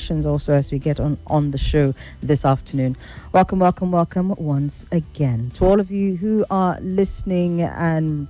conversations also as we get on the show this afternoon. Welcome once again to all of you who are listening and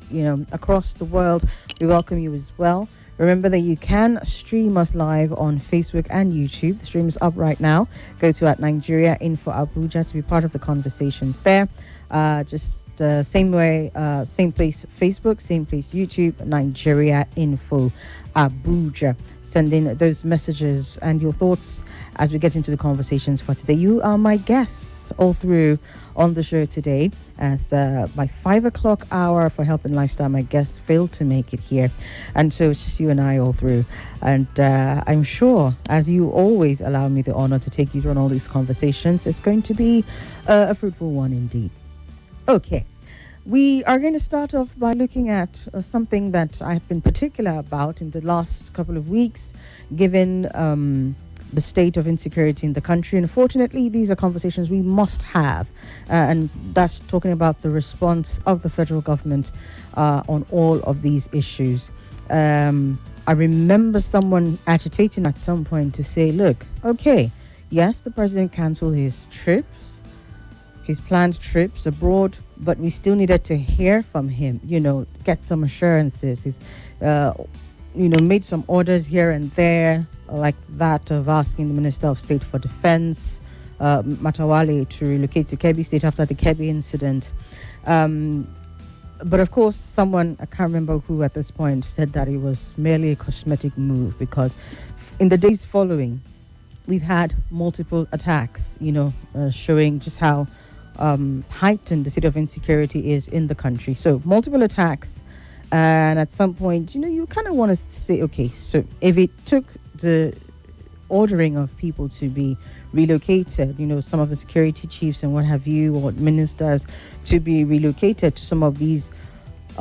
across the world. We welcome you as well. Remember that you can stream us live on Facebook and YouTube. The stream is up right now. Go to @Nigeria Info Abuja to be part of the conversations there. Same way, same place Facebook, same place YouTube, Nigeria Info Abuja. Send in those messages and your thoughts as we get into the conversations for today. You are my guests all through on the show today. As my 5 o'clock hour for health and lifestyle, my guests failed to make it here, and so it's just you and I all through. And I'm sure, as you always allow me the honor to take you through on all these conversations, it's going to be a fruitful one indeed. Okay, we are going to start off by looking at something that I've been particular about in the last couple of weeks, given the state of insecurity in the country. Unfortunately, these are conversations we must have, and that's talking about the response of the federal government on all of these issues. I remember someone agitating at some point to say, look, okay, yes, the president cancelled his planned trips abroad, but we still needed to hear from him, get some assurances. He's, made some orders here and there, like that of asking the Minister of State for Defense, Matawale, to relocate to Kebbi State after the Kebbi incident. But of course, someone, I can't remember who at this point, said that it was merely a cosmetic move because in the days following, we've had multiple attacks, showing just how heightened the state of insecurity is in the country. So multiple attacks, and at some point, you kind of want to say, okay, so if it took the ordering of people to be relocated, some of the security chiefs and what have you, or ministers to be relocated to some of these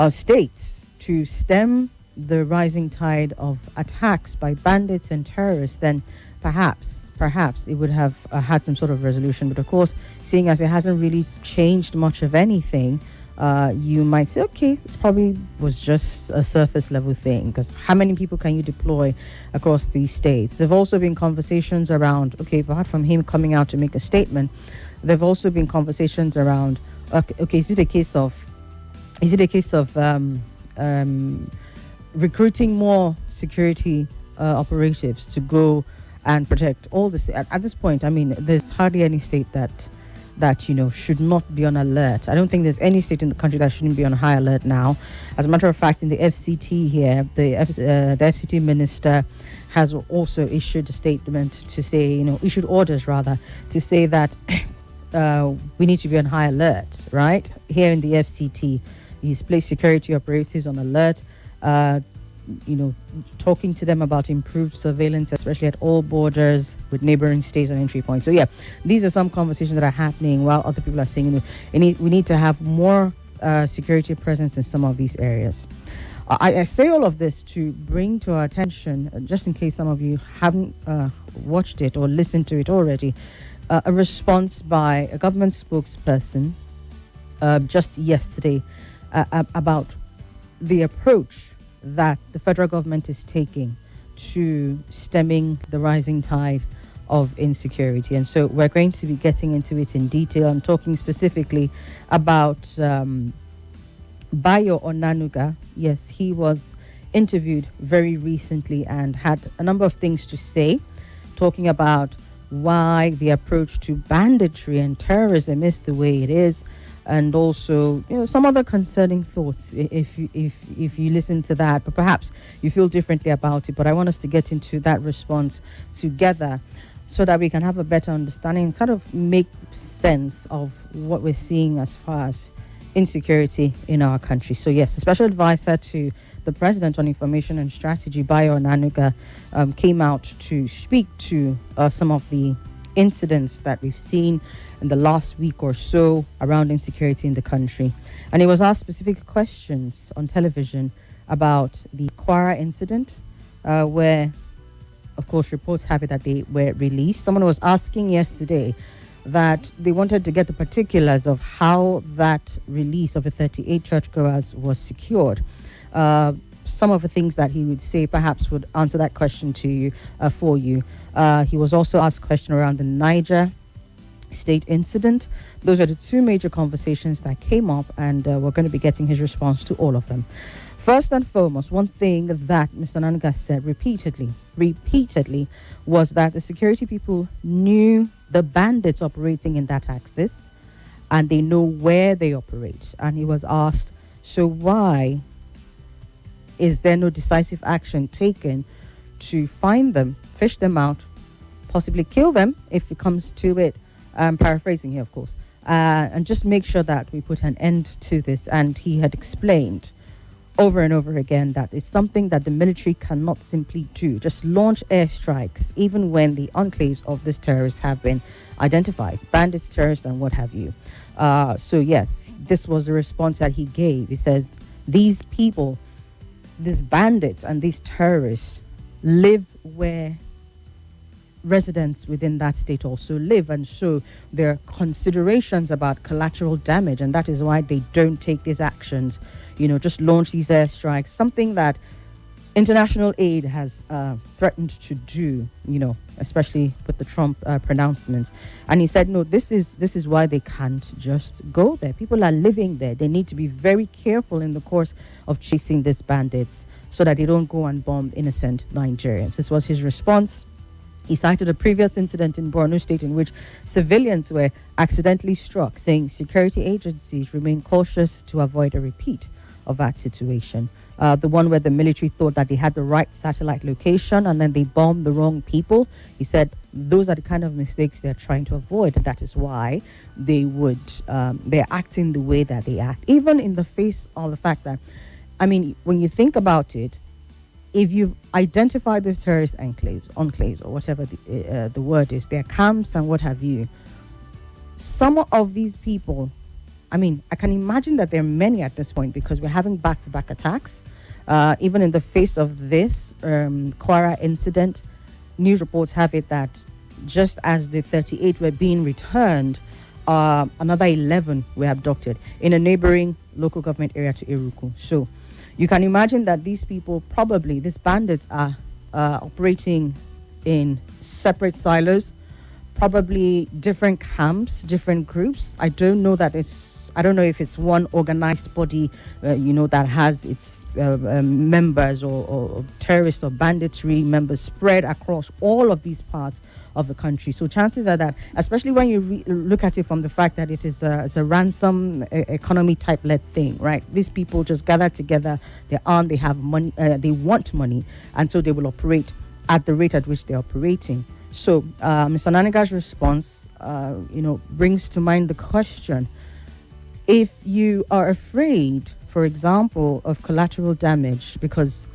states to stem the rising tide of attacks by bandits and terrorists, then perhaps it would have had some sort of resolution. But of course, seeing as it hasn't really changed much of anything, you might say, okay, this probably was just a surface level thing, because how many people can you deploy across these states? There have also been conversations around, okay, apart from him coming out to make a statement, there have also been conversations around, okay, is it a case of recruiting more security operatives to go and protect all this? At this point, I mean, there's hardly any state that should not be on alert. I don't think there's any state in the country that shouldn't be on high alert now. As a matter of fact, in the FCT here, the FCT minister has also issued a statement to say, issued orders rather, to say that we need to be on high alert, right? Here in the FCT, he's placed security operatives on alert, talking to them about improved surveillance, especially at all borders with neighboring states and entry points. So yeah, these are some conversations that are happening while other people are saying we need to have more security presence in some of these areas. I say all of this to bring to our attention, just in case some of you haven't watched it or listened to it already, a response by a government spokesperson just yesterday about the approach that the federal government is taking to stemming the rising tide of insecurity. And so we're going to be getting into it in detail. I'm talking specifically about Bayo Onanuga. Yes, he was interviewed very recently and had a number of things to say, talking about why the approach to banditry and terrorism is the way it is, and also, some other concerning thoughts if you listen to that, but perhaps you feel differently about it. But I want us to get into that response together so that we can have a better understanding, kind of make sense of what we're seeing as far as insecurity in our country. So yes, a special advisor to the President on Information and Strategy, Bayo Onanuga, came out to speak to some of the incidents that we've seen in the last week or so around insecurity in the country. And he was asked specific questions on television about the Kwara incident, where, of course, reports have it that they were released. Someone was asking yesterday that they wanted to get the particulars of how that release of the 38 churchgoers was secured. some of the things that he would say perhaps would answer that question to you, for you. He was also asked a question around the Niger State incident. Those are the two major conversations that came up, and we're going to be getting his response to all of them. First and foremost, one thing that Mr. Nanga said repeatedly, was that the security people knew the bandits operating in that axis, and they know where they operate. And he was asked, so why is there no decisive action taken to find them, fish them out, possibly kill them if it comes to it? I'm paraphrasing here, of course, and just make sure that we put an end to this. And he had explained over and over again that it's something that the military cannot simply do, just launch airstrikes, even when the enclaves of these terrorists have been identified, bandits, terrorists, and what have you. So yes, this was the response that he gave. He says, these people, these bandits and these terrorists live where residents within that state also live, and so there are considerations about collateral damage, and that is why they don't take these actions, just launch these airstrikes, something that international aid has threatened to do, especially with the Trump pronouncements. And he said, no, this is why they can't just go there. People are living there. They need to be very careful in the course of chasing these bandits so that they don't go and bomb innocent Nigerians. This was his response. He cited a previous incident in Borno State in which civilians were accidentally struck, saying security agencies remain cautious to avoid a repeat of that situation. The one where the military thought that they had the right satellite location and then they bombed the wrong people. He said those are the kind of mistakes they're trying to avoid, and that is why they're acting the way that they act, even in the face of the fact that, when you think about it, if you've identified these terrorist enclaves, or whatever the word is, their camps and what have you, some of these people, I can imagine that there are many at this point, because we're having back-to-back attacks. Even in the face of this Kwara incident, news reports have it that just as the 38 were being returned, another 11 were abducted in a neighboring local government area to Eruku. So you can imagine that these people, probably these bandits, are operating in separate silos, probably different camps, different groups. I don't know if it's one organized body, that has its members or terrorist or banditry members spread across all of these parts of the country. So chances are that, especially when you look at it from the fact that it's a ransom economy type led thing, right? These people just gather together, they're armed, they have money, they want money, and so they will operate at the rate at which they're operating. So Mr. Nanaga's response, brings to mind the question: if you are afraid, for example, of collateral damage, because,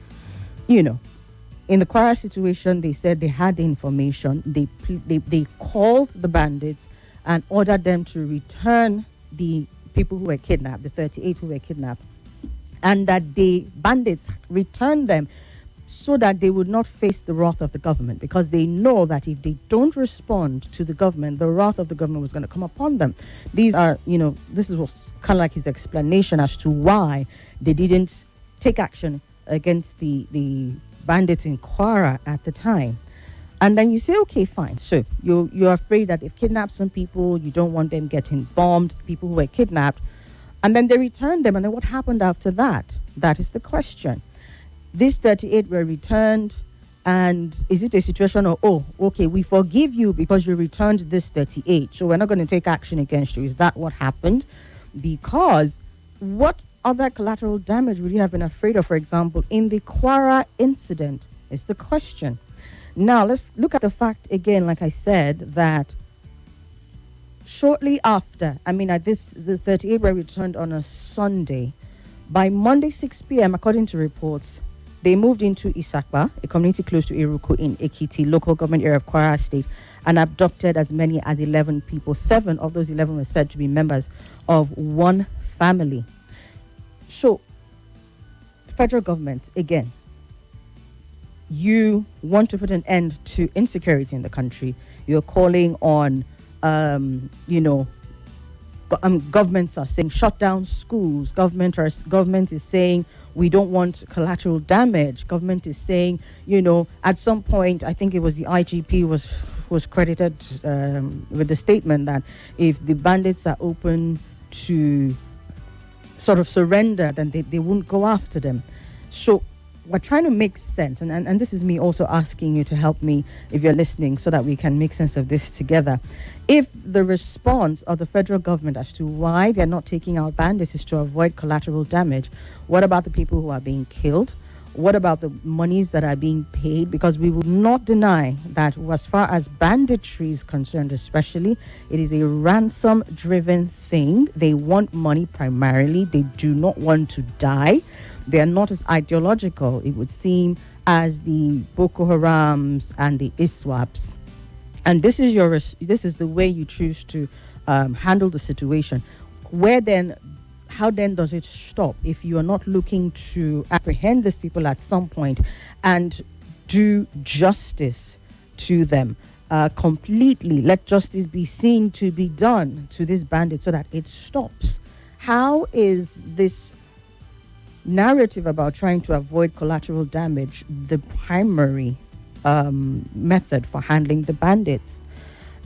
in the Kwara situation, they said they had the information, they called the bandits and ordered them to return the people who were kidnapped, the 38 who were kidnapped, and that the bandits returned them so that they would not face the wrath of the government, because they know that if they don't respond to the government, the wrath of the government was going to come upon them. These are, this was kind of like his explanation as to why they didn't take action against the bandits in Kwara at the time. And then you say, okay, fine. So you're afraid that they've kidnapped some people, you don't want them getting bombed, people who were kidnapped, and then they returned them. And then what happened after that? That is the question. These 38 were returned, and is it a situation of, okay, we forgive you because you returned this 38, so we're not going to take action against you? Is that what happened? Because what other collateral damage would you have been afraid of, for example, in the Kwara incident, is the question. Now, let's look at the fact again, like I said, that shortly after, the 38 were returned on a Sunday. By Monday, 6 p.m., according to reports, they moved into Isakba, a community close to Iruku in Ekiti, local government area of Kwara State, and abducted as many as 11 people. 7 of those 11 were said to be members of one family. So, federal government, again, you want to put an end to insecurity in the country. You're calling on, governments are saying shut down schools. Government is saying we don't want collateral damage. Government is saying, at some point, I think it was the IGP was credited with the statement that if the bandits are open to sort of surrender, then they won't go after them. So we're trying to make sense, and this is me also asking you to help me if you're listening, so that we can make sense of this together. If the response of the federal government as to why they're not taking out bandits is to avoid collateral damage, what about the people who are being killed? What about the monies that are being paid? Because we will not deny that as far as banditry is concerned, especially, it is a ransom-driven thing. They want money primarily. They do not want to die. They are not as ideological, it would seem, as the Boko Harams and the ISWAPs. And this is the way you choose to handle the situation. How then does it stop if you are not looking to apprehend these people at some point and do justice to them completely? Let justice be seen to be done to this bandit so that it stops. How is this narrative about trying to avoid collateral damage the primary method for handling the bandits?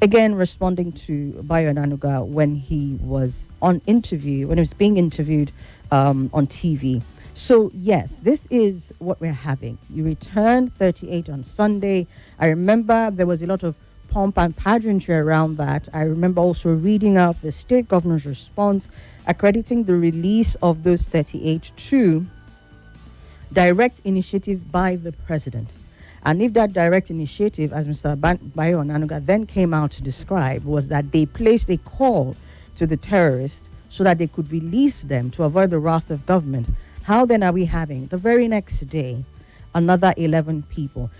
Again, responding to Bayo Onanuga when he was being interviewed on TV. So yes, this is what we're having. You returned 38 on Sunday. I remember there was a lot of pomp and pageantry around that. I remember also reading out the state governor's response, accrediting the release of those 38 to direct initiative by the president. And if that direct initiative, as Mr. Bayo Onanuga then came out to describe, was that they placed a call to the terrorists so that they could release them to avoid the wrath of government, how then are we having, the very next day, another 11 people?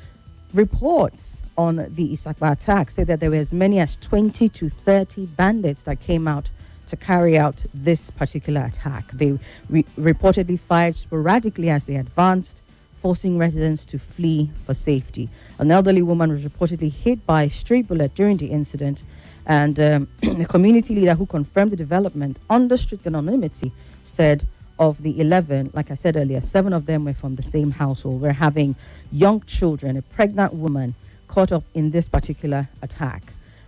Reports on the Isakba attack say that there were as many as 20 to 30 bandits that came out to carry out this particular attack. They reportedly fired sporadically as they advanced, forcing residents to flee for safety. An elderly woman was reportedly hit by a stray bullet during the incident, and a community leader who confirmed the development under strict anonymity said of the 11, like I said earlier, 7 of them were from the same household. We're having young children, a pregnant woman caught up in this particular attack.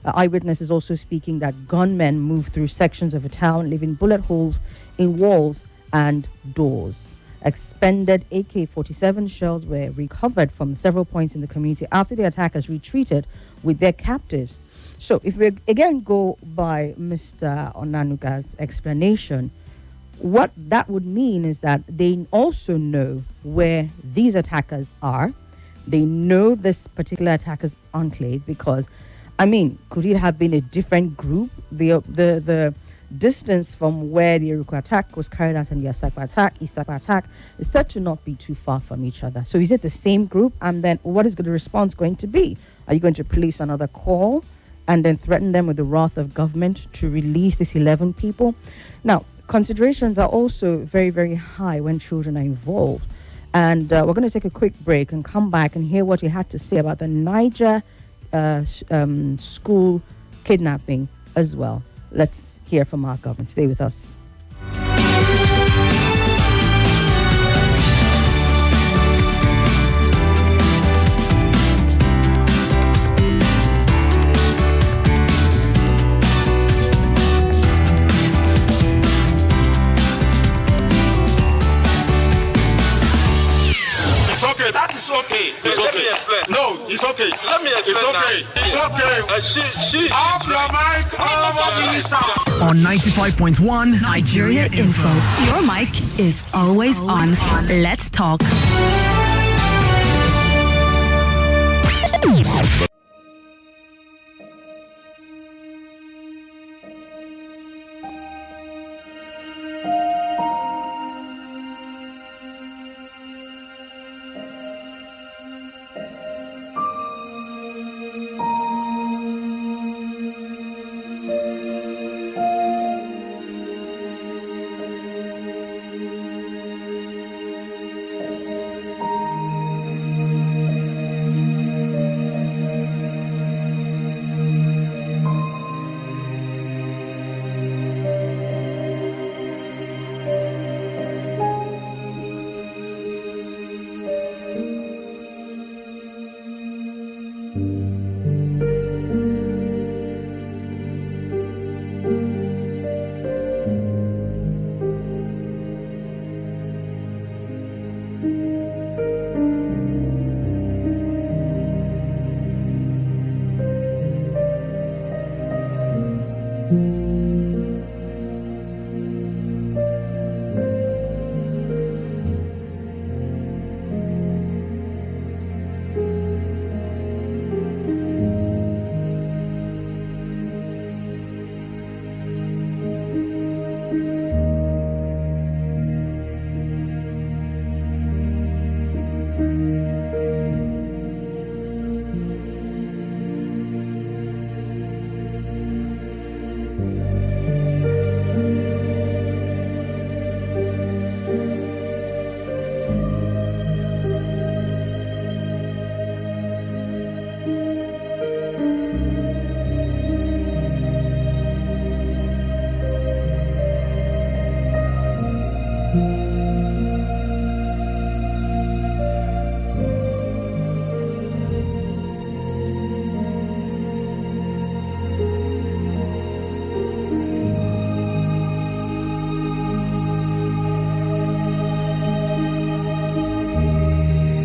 Eyewitness is also speaking that gunmen moved through sections of a town, leaving bullet holes in walls and doors. Expended AK-47 shells were recovered from several points in the community after the attackers retreated with their captives. So if we again go by Mr. Onanuga's explanation, what that would mean is that they also know where these attackers are. They know this particular attacker's enclave because, could it have been a different group? The distance from where the Iruko attack was carried out and the Isakba attack is said to not be too far from each other. So is it the same group? And then what is the response going to be? Are you going to place another call and then threaten them with the wrath of government to release these 11 people? Now, considerations are also very, very high when children are involved. And we're going to take a quick break and come back and hear what you had to say about the Niger school kidnapping as well. Let's hear from our government. Stay with us. It's okay. That is okay. It's okay. No, it's okay. Let me explain. It's okay. It's okay. Off your mic. On 95.1 Nigeria Info. Your mic is always on. Let's talk.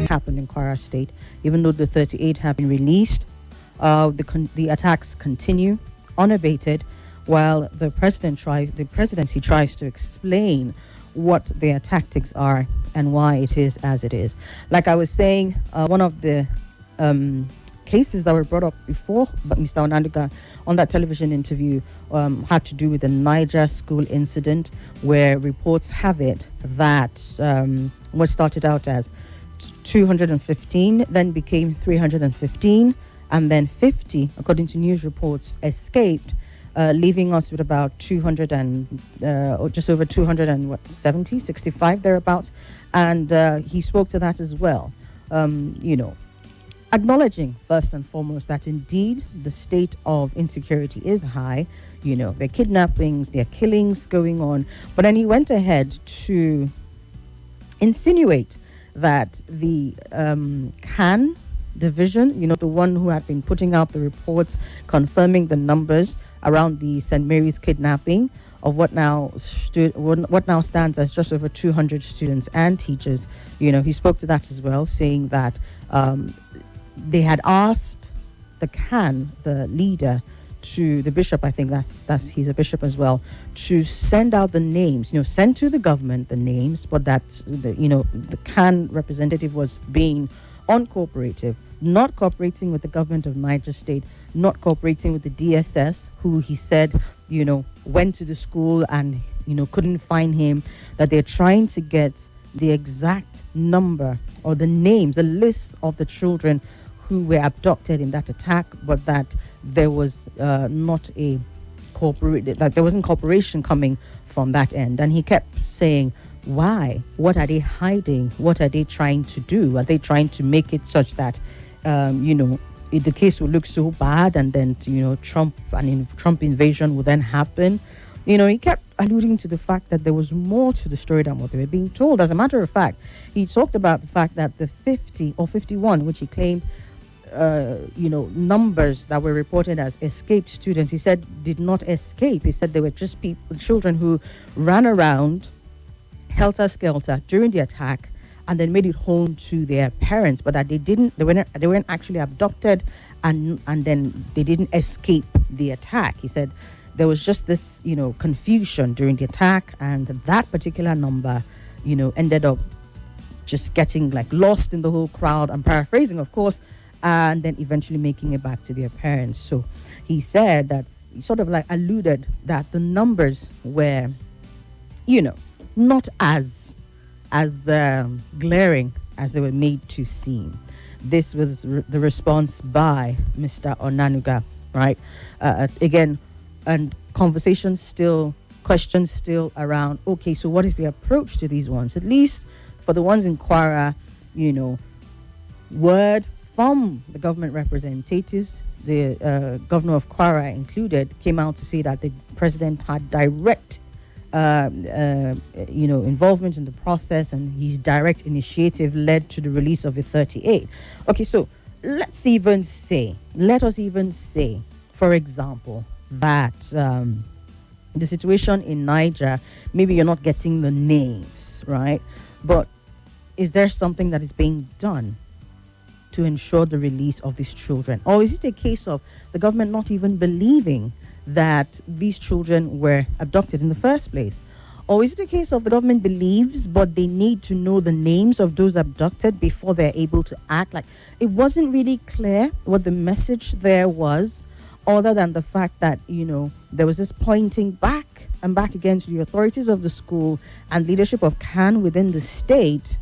Happened in Kwara State, even though the 38 have been released. The attacks continue unabated, while the presidency tries to explain what their tactics are and why it is as it is. Like I was saying, one of the cases that were brought up before, but Mr. Onanuga on that television interview had to do with the Niger school incident, where reports have it that what started out as 215 then became 315, and then 50, according to news reports, escaped, leaving us with about 200 and or just over 270, 65 thereabouts. And he spoke to that as well, acknowledging first and foremost that indeed the state of insecurity is high. There are kidnappings, there are killings going on, but then he went ahead to insinuate that the CAN division, the one who had been putting out the reports confirming the numbers around the St. Mary's kidnapping of what now stands as just over 200 students and teachers. He spoke to that as well, saying that they had asked the CAN, the leader, to the bishop, I think that's he's a bishop as well, to send out the names, send to the government the names, but that the CAN representative was being uncooperative, not cooperating with the government of Niger State, not cooperating with the DSS, who he said, went to the school and, couldn't find him, that they're trying to get the exact number or the names, the list of the children who were abducted in that attack, but that there was not a that there wasn't cooperation coming from that end. And he kept saying, why? What are they hiding? What are they trying to do? Are they trying to make it such that, the case will look so bad, and then, Trump invasion will then happen? He kept alluding to the fact that there was more to the story than what they were being told. As a matter of fact, he talked about the fact that the 50 or 51, which he claimed, numbers that were reported as escaped students, he said did not escape. He said they were just children who ran around helter-skelter during the attack and then made it home to their parents, but that they weren't actually abducted, and then they didn't escape the attack. He said there was just this confusion during the attack, and that particular number ended up just getting lost in the whole crowd. I'm paraphrasing, of course, and then eventually making it back to their parents. So he said that he sort of alluded that the numbers were not as glaring as they were made to seem. This was the response by Mr. Onanuga, right? Again, and questions still around, okay, so what is the approach to these ones? At least for the ones in Kwara, word from the government representatives, the governor of Kwara included, came out to say that the president had direct involvement in the process, and his direct initiative led to the release of the 38. Okay, so let us even say, for example, that the situation in Niger, maybe you're not getting the names, right? But is there something that is being done to ensure the release of these children? Or is it a case of the government not even believing that these children were abducted in the first place? Or is it a case of the government believes, but they need to know the names of those abducted before they're able to act? Like, it wasn't really clear what the message there was, other than the fact that, there was this pointing back and back again to the authorities of the school and leadership of CAN within the state,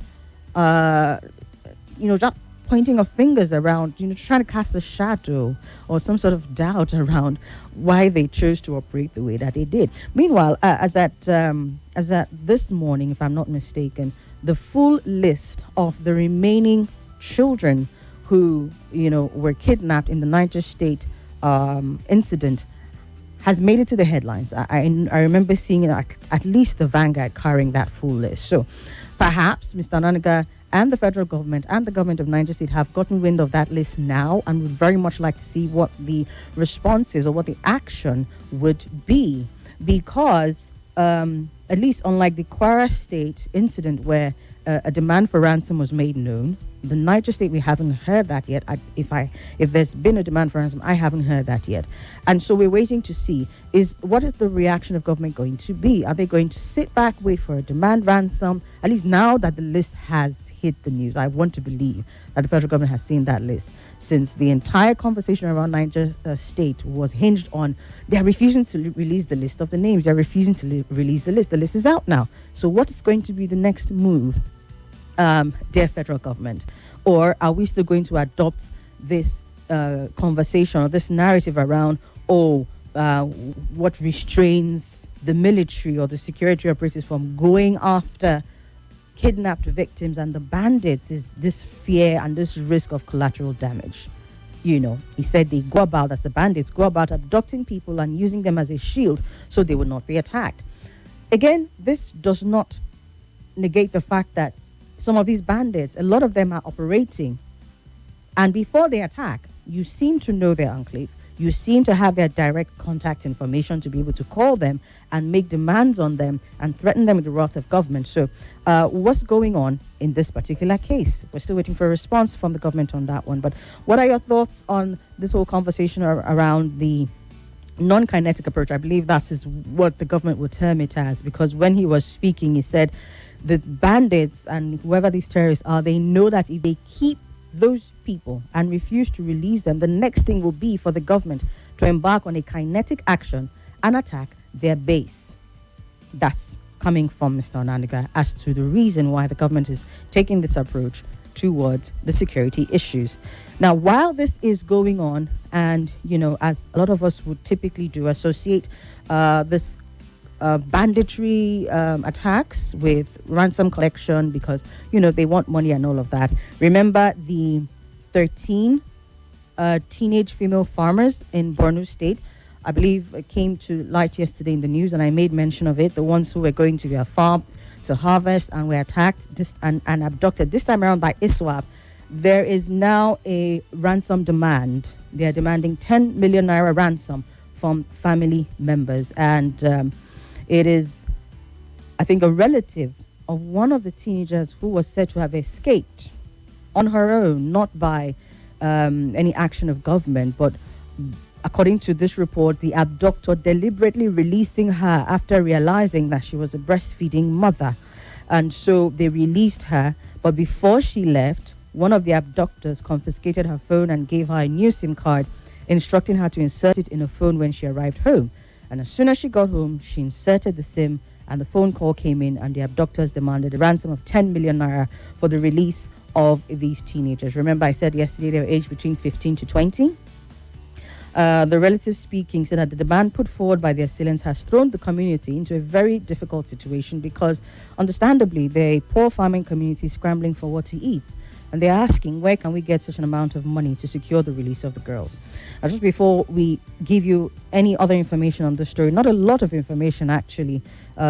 just pointing of fingers around, trying to cast a shadow or some sort of doubt around why they chose to operate the way that they did. Meanwhile, as at this morning, if I'm not mistaken, the full list of the remaining children who, were kidnapped in the Niger State incident has made it to the headlines. I remember seeing at least the Vanguard carrying that full list. So perhaps Mr. Nanaga and the federal government and the government of Niger State have gotten wind of that list now and would very much like to see what the response is or what the action would be. Because at least unlike the Kwara State incident where a demand for ransom was made known, the Niger State, we haven't heard that yet. If there's been a demand for ransom, I haven't heard that yet. And so we're waiting to see what is the reaction of government going to be? Are they going to sit back, wait for a demand ransom? At least now that the list has hit the news, I want to believe that the federal government has seen that list, since the entire conversation around Niger State was hinged on they're refusing to release the list of the names. They're refusing to release the list. The list is out now. So what is going to be the next move? Dear federal government, or are we still going to adopt this conversation or this narrative around what restrains the military or the security operatives from going after kidnapped victims and the bandits is this fear and this risk of collateral damage? He said they go about, as the bandits go about, abducting people and using them as a shield so they will not be attacked. Again, this does not negate the fact that some of these bandits, a lot of them are operating, and before they attack, you seem to know their enclave. You seem to have their direct contact information to be able to call them and make demands on them and threaten them with the wrath of government. So what's going on in this particular case? We're still waiting for a response from the government on that one. But what are your thoughts on this whole conversation around the non-kinetic approach? I believe that is what the government would term it as, because when he was speaking, he said the bandits and whoever these terrorists are, they know that if they keep those people and refuse to release them, the next thing will be for the government to embark on a kinetic action and attack their base. That's coming from Mr. Onaniga as to the reason why the government is taking this approach towards the security issues. Now, while this is going on, and as a lot of us would typically do, associate this banditry attacks with ransom collection because they want money and all of that. Remember the 13 teenage female farmers in Borno State? I believe it came to light yesterday in the news, and I made mention of it. The ones who were going to their farm to harvest and were attacked and abducted, this time around by ISWAP. There is now a ransom demand. They are demanding 10 million naira ransom from family members, and it is, I think, a relative of one of the teenagers who was said to have escaped on her own, not by any action of government, but according to this report, the abductor deliberately releasing her after realizing that she was a breastfeeding mother. And so they released her, but before she left, one of the abductors confiscated her phone and gave her a new SIM card, instructing her to insert it in a phone when she arrived home. And as soon as she got home, she inserted the SIM and the phone call came in, and the abductors demanded a ransom of 10 million naira for the release of these teenagers. Remember, I said yesterday they were aged between 15 to 20. The relative speaking said that the demand put forward by the assailants has thrown the community into a very difficult situation because, understandably, they're a poor farming community scrambling for what to eat. And they're asking, where can we get such an amount of money to secure the release of the girls? Just before we give you any other information on this story, not a lot of information actually,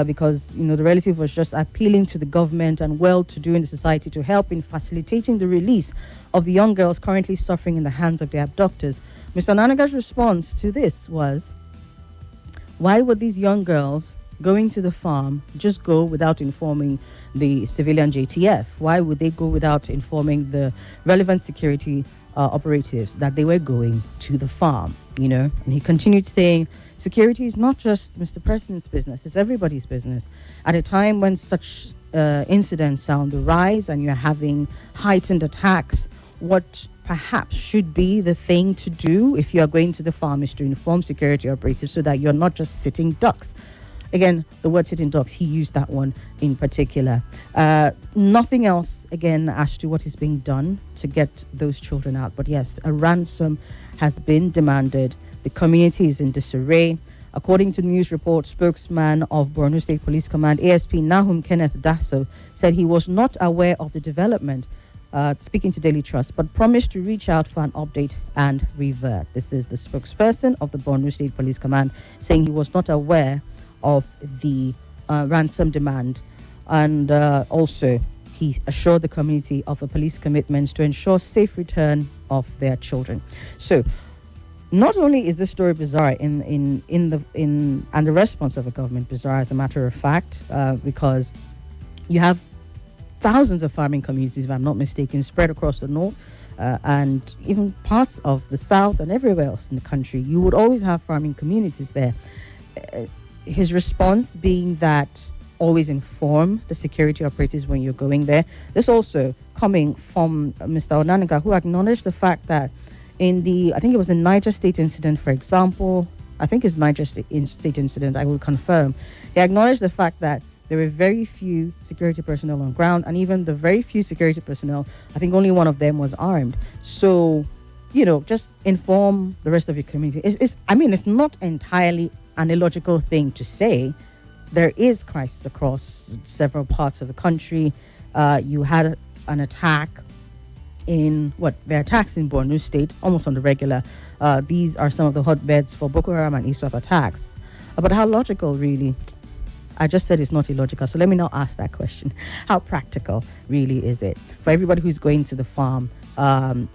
because the relative was just appealing to the government and well-to-do in the society to help in facilitating the release of the young girls currently suffering in the hands of their abductors. Mr. Nanaga's response to this was, why would these young girls going to the farm just go without informing the civilian JTF? Why would they go without informing the relevant security operatives that they were going to the farm, And he continued saying, security is not just Mr. President's business, it's everybody's business. At a time when such incidents are on the rise and you're having heightened attacks, what perhaps should be the thing to do if you are going to the farm is to inform security operatives so that you're not just sitting ducks. Again, the word sitting ducks, he used that one in particular. Nothing else, again, as to what is being done to get those children out. But yes, a ransom has been demanded. The community is in disarray. According to the news report, spokesman of Borno State Police Command, ASP Nahum Kenneth Dasso, said he was not aware of the development, speaking to Daily Trust, but promised to reach out for an update and revert. This is the spokesperson of the Borno State Police Command saying he was not aware of the ransom demand, and also he assured the community of a police commitment to ensure safe return of their children. So not only is this story bizarre and the response of the government bizarre, as a matter of fact, because you have thousands of farming communities, if I'm not mistaken, spread across the north and even parts of the south and everywhere else in the country. You would always have farming communities there. His response being that always inform the security operatives when you're going there. This also coming from Mr. Onanuga, who acknowledged the fact that I think it was a Niger State incident, for example. I think it's Niger State incident, I will confirm. He acknowledged the fact that there were very few security personnel on ground, and even the very few security personnel, I think only one of them was armed. So, just inform the rest of your community. It's not entirely an illogical thing to say. There is crisis across several parts of the country. You had an attack there are attacks in Borno State almost on the regular. These are some of the hotbeds for Boko Haram and ISWAP attacks. But how logical, really? I just said it's not illogical, so let me now ask that question. How practical really is it for everybody who's going to the farm? There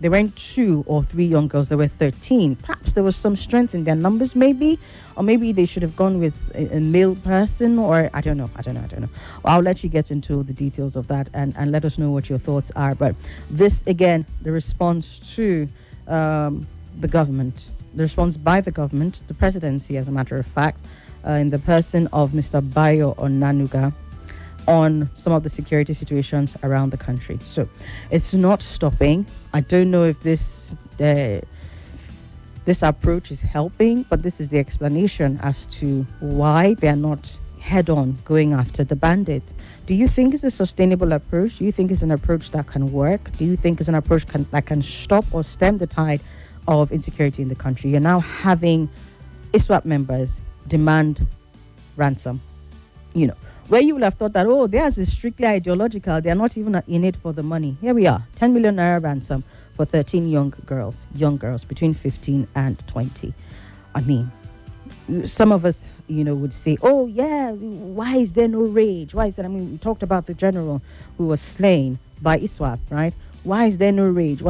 weren't 2 or 3 young girls, there were 13. Perhaps there was some strength in their numbers, maybe, or maybe they should have gone with a male person, or I don't know. Well, I'll let you get into the details of that and let us know what your thoughts are. But this, again, the response to the government, the response by the government, the presidency, as a matter of fact, in the person of Mr. Bayo Onanuga, on some of the security situations around the country. So it's not stopping. I don't know if this approach is helping, but this is the explanation as to why they're not head-on going after the bandits. Do you think it's a sustainable approach? Do you think it's an approach that can work? Do you think it's an approach that can stop or stem the tide of insecurity in the country? You're now having ISWAP members demand ransom, where you would have thought that, theirs is strictly ideological. They are not even in it for the money. Here we are, 10 million naira ransom for 13 young girls between 15 and 20. I mean, some of us, would say, why is there no rage? Why is that? We talked about the general who was slain by ISWAP, right? Why is there no rage?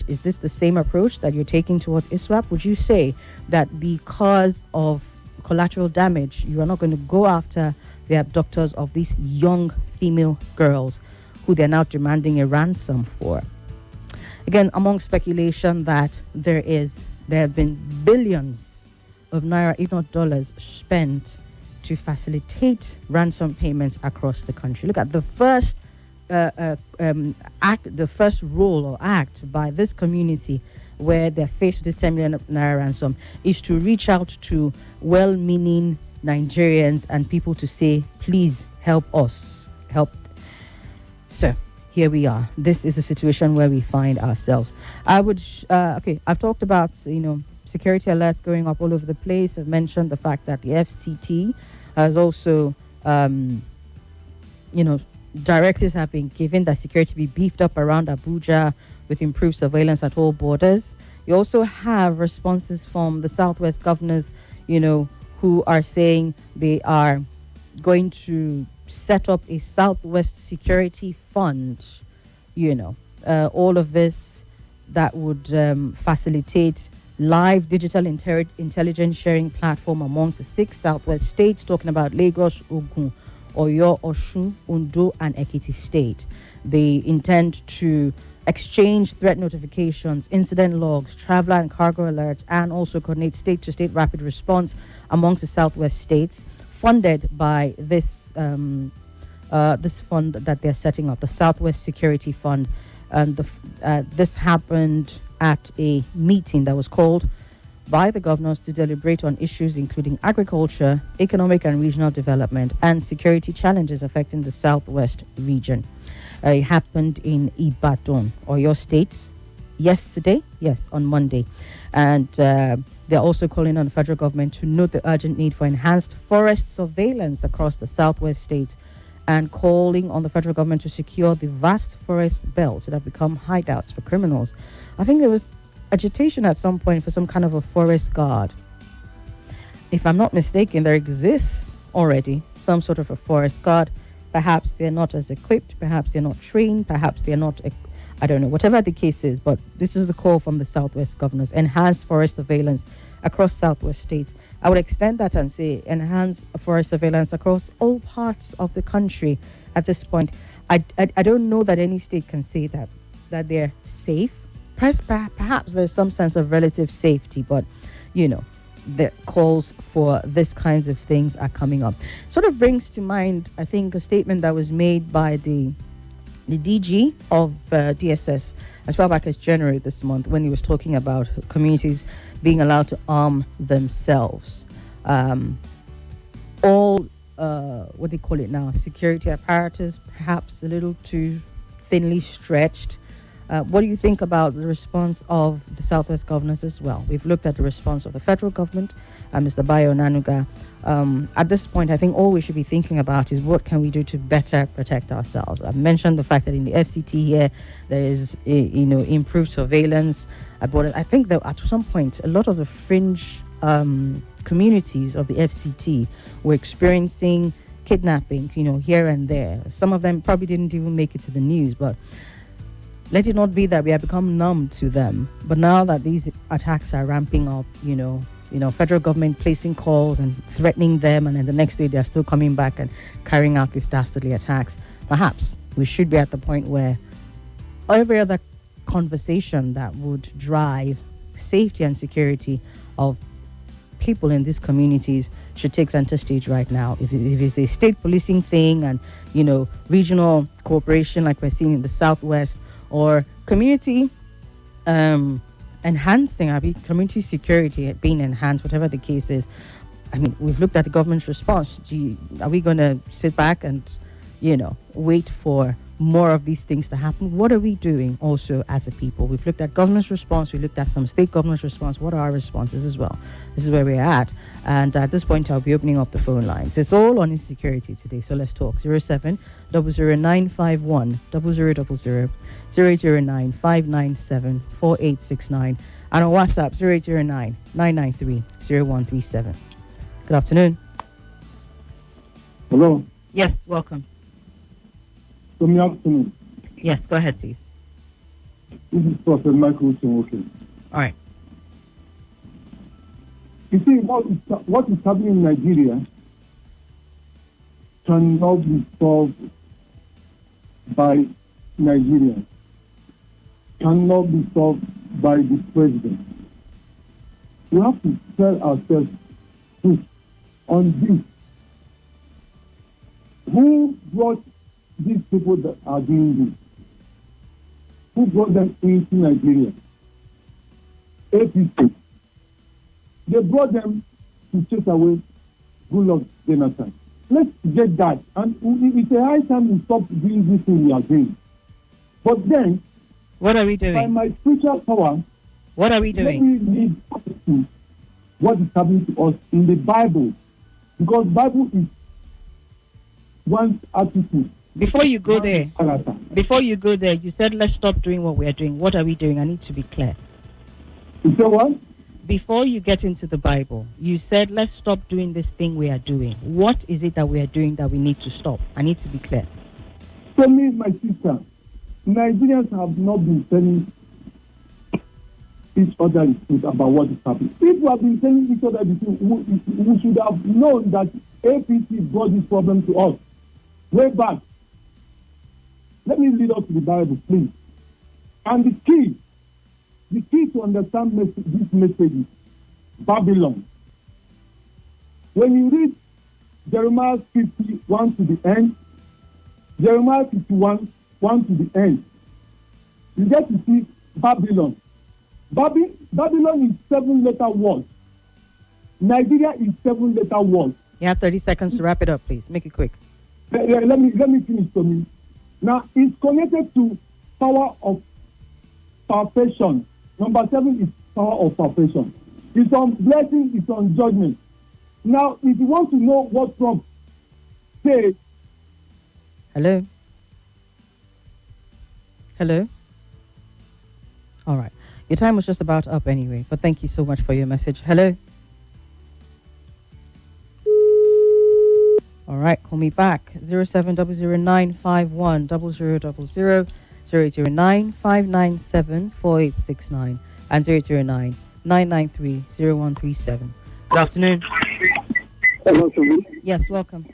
Is this the same approach that you're taking towards ISWAP? Would you say that because of collateral damage, you are not going to go after the abductors of these young female girls who they're now demanding a ransom for? Again, among speculation that there have been billions of naira, if not dollars, spent to facilitate ransom payments across the country. Look at the first role or act by this community where they're faced with this 10 million naira ransom is to reach out to well-meaning Nigerians and people to say, please help us. So here we are. This is a situation where we find ourselves. I've talked about, security alerts going up all over the place. I've mentioned the fact that the FCT has also, directives have been given that security be beefed up around Abuja with improved surveillance at all borders. You also have responses from the Southwest governors, who are saying they are going to set up a Southwest Security Fund, all of this that would facilitate live digital intelligence sharing platform amongst the 6 Southwest states, talking about Lagos, Ogun, Oyo, Osun, Ondo, and Ekiti State. They intend to exchange threat notifications, incident logs, traveler and cargo alerts, and also coordinate state-to-state rapid response amongst the Southwest states, funded by this this fund that they're setting up, the Southwest Security Fund. And this happened at a meeting that was called by the governors to deliberate on issues including agriculture, economic and regional development, and security challenges affecting the Southwest region. It happened in Ibadan, Oyo State, yesterday, yes, on Monday. And they're also calling on the federal government to note the urgent need for enhanced forest surveillance across the Southwest states, and calling on the federal government to secure the vast forest belts that have become hideouts for criminals. I think there was agitation at some point for some kind of a forest guard. If I'm not mistaken, there exists already some sort of a forest guard. Perhaps they're not as equipped, perhaps they're not trained, perhaps they're not, I don't know, whatever the case is, but this is the call from the Southwest governors: enhance forest surveillance across Southwest states. I would extend that and say enhance forest surveillance across all parts of the country at this point. I don't know that any state can say that they're safe. Perhaps there's some sense of relative safety, but the calls for this kinds of things are coming up. Sort of brings to mind, I think, a statement that was made by the DG of DSS as far back as January this month, when he was talking about communities being allowed to arm themselves. All what they call it now, security apparatus, perhaps a little too thinly stretched. What do you think about the response of the Southwest governors as well? We've looked at the response of the federal government, Mr. Bayo Nanuga. At this point, I think all we should be thinking about is what can we do to better protect ourselves. I've mentioned the fact that in the FCT here, there is, improved surveillance. But I think that at some point, a lot of the fringe communities of the FCT were experiencing kidnapping, here and there. Some of them probably didn't even make it to the news, but let it not be that we have become numb to them. But now that these attacks are ramping up, federal government placing calls and threatening them, and then the next day they're still coming back and carrying out these dastardly attacks, perhaps we should be at the point where every other conversation that would drive safety and security of people in these communities should take center stage right now. If it's a state policing thing and, regional cooperation like we're seeing in the Southwest, or community enhancing, community security being enhanced, whatever the case is. I mean, we've looked at the government's response. Are we going to sit back and, wait for more of these things to happen? What are we doing also as a people? We've looked at government's response. We looked at some state government's response. What are our responses as well? This is where we're at. And at this point, I'll be opening up the phone lines. It's all on insecurity today. So let's talk. 07 00951 0000 009 597 4869. And on WhatsApp 0809 993 0137. Good afternoon. Hello. Yes, welcome. Good afternoon. Yes, go ahead, please. This is Prophet Michael Wilson. All right. You see, what is happening in Nigeria cannot be solved by Nigeria, cannot be solved by the president. We have to tell ourselves truth on this. Who brought these people that are doing this? Who brought them into Nigeria? APC. They brought them to chase away Goodluck Jonathan. Let's get that. And it's a high time we stop doing this thing we are doing. But then, what are we doing? By my spiritual power, what are we doing? Let me read what is happening to us in the Bible. Because Bible is one attitude. Before you go there, you said let's stop doing what we are doing. What are we doing? I need to be clear. You say what? Before you get into the Bible, you said let's stop doing this thing we are doing. What is it that we are doing that we need to stop? I need to be clear. Tell me, my sister, Nigerians have not been telling each other the truth about what is happening. If we have been telling each other the truth, we should have known that APC brought this problem to us way back. Let me lead us to the Bible, please. And the key to understand this message is Babylon. When you read Jeremiah 51 to the end, Jeremiah 51, 1 to the end, you get to see Babylon. Babylon is 7-letter word. Nigeria is 7-letter word. You have 30 seconds to wrap it up, please. Make it quick. Let me finish for me. Now, it's connected to power of perfection. Number 7 is power of perfection. It's on blessing, it's on judgment. Now, if you want to know what Trump said. Hello? Hello? All right. Your time was just about up anyway, but thank you so much for your message. Hello? All right, call me back. 07009510000, 009-597-4869, and 009-993-0137. Good afternoon. Hello, Somi. Yes, welcome.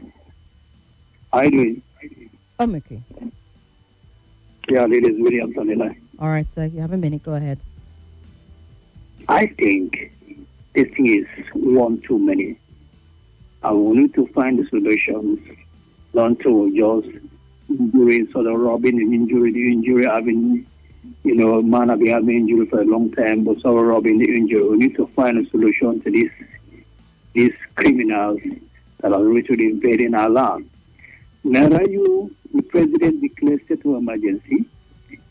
How are you doing? I'm okay. Yeah, this is William on the line. All right, sir. You have a minute. Go ahead. I think this thing is one too many. And we need to find the solutions, not to just doing sort of robbing the injury having, man have been having injury for a long time, but sort of robbing the injury. We need to find a solution to these criminals that are literally invading our land. Now, the president declared state of emergency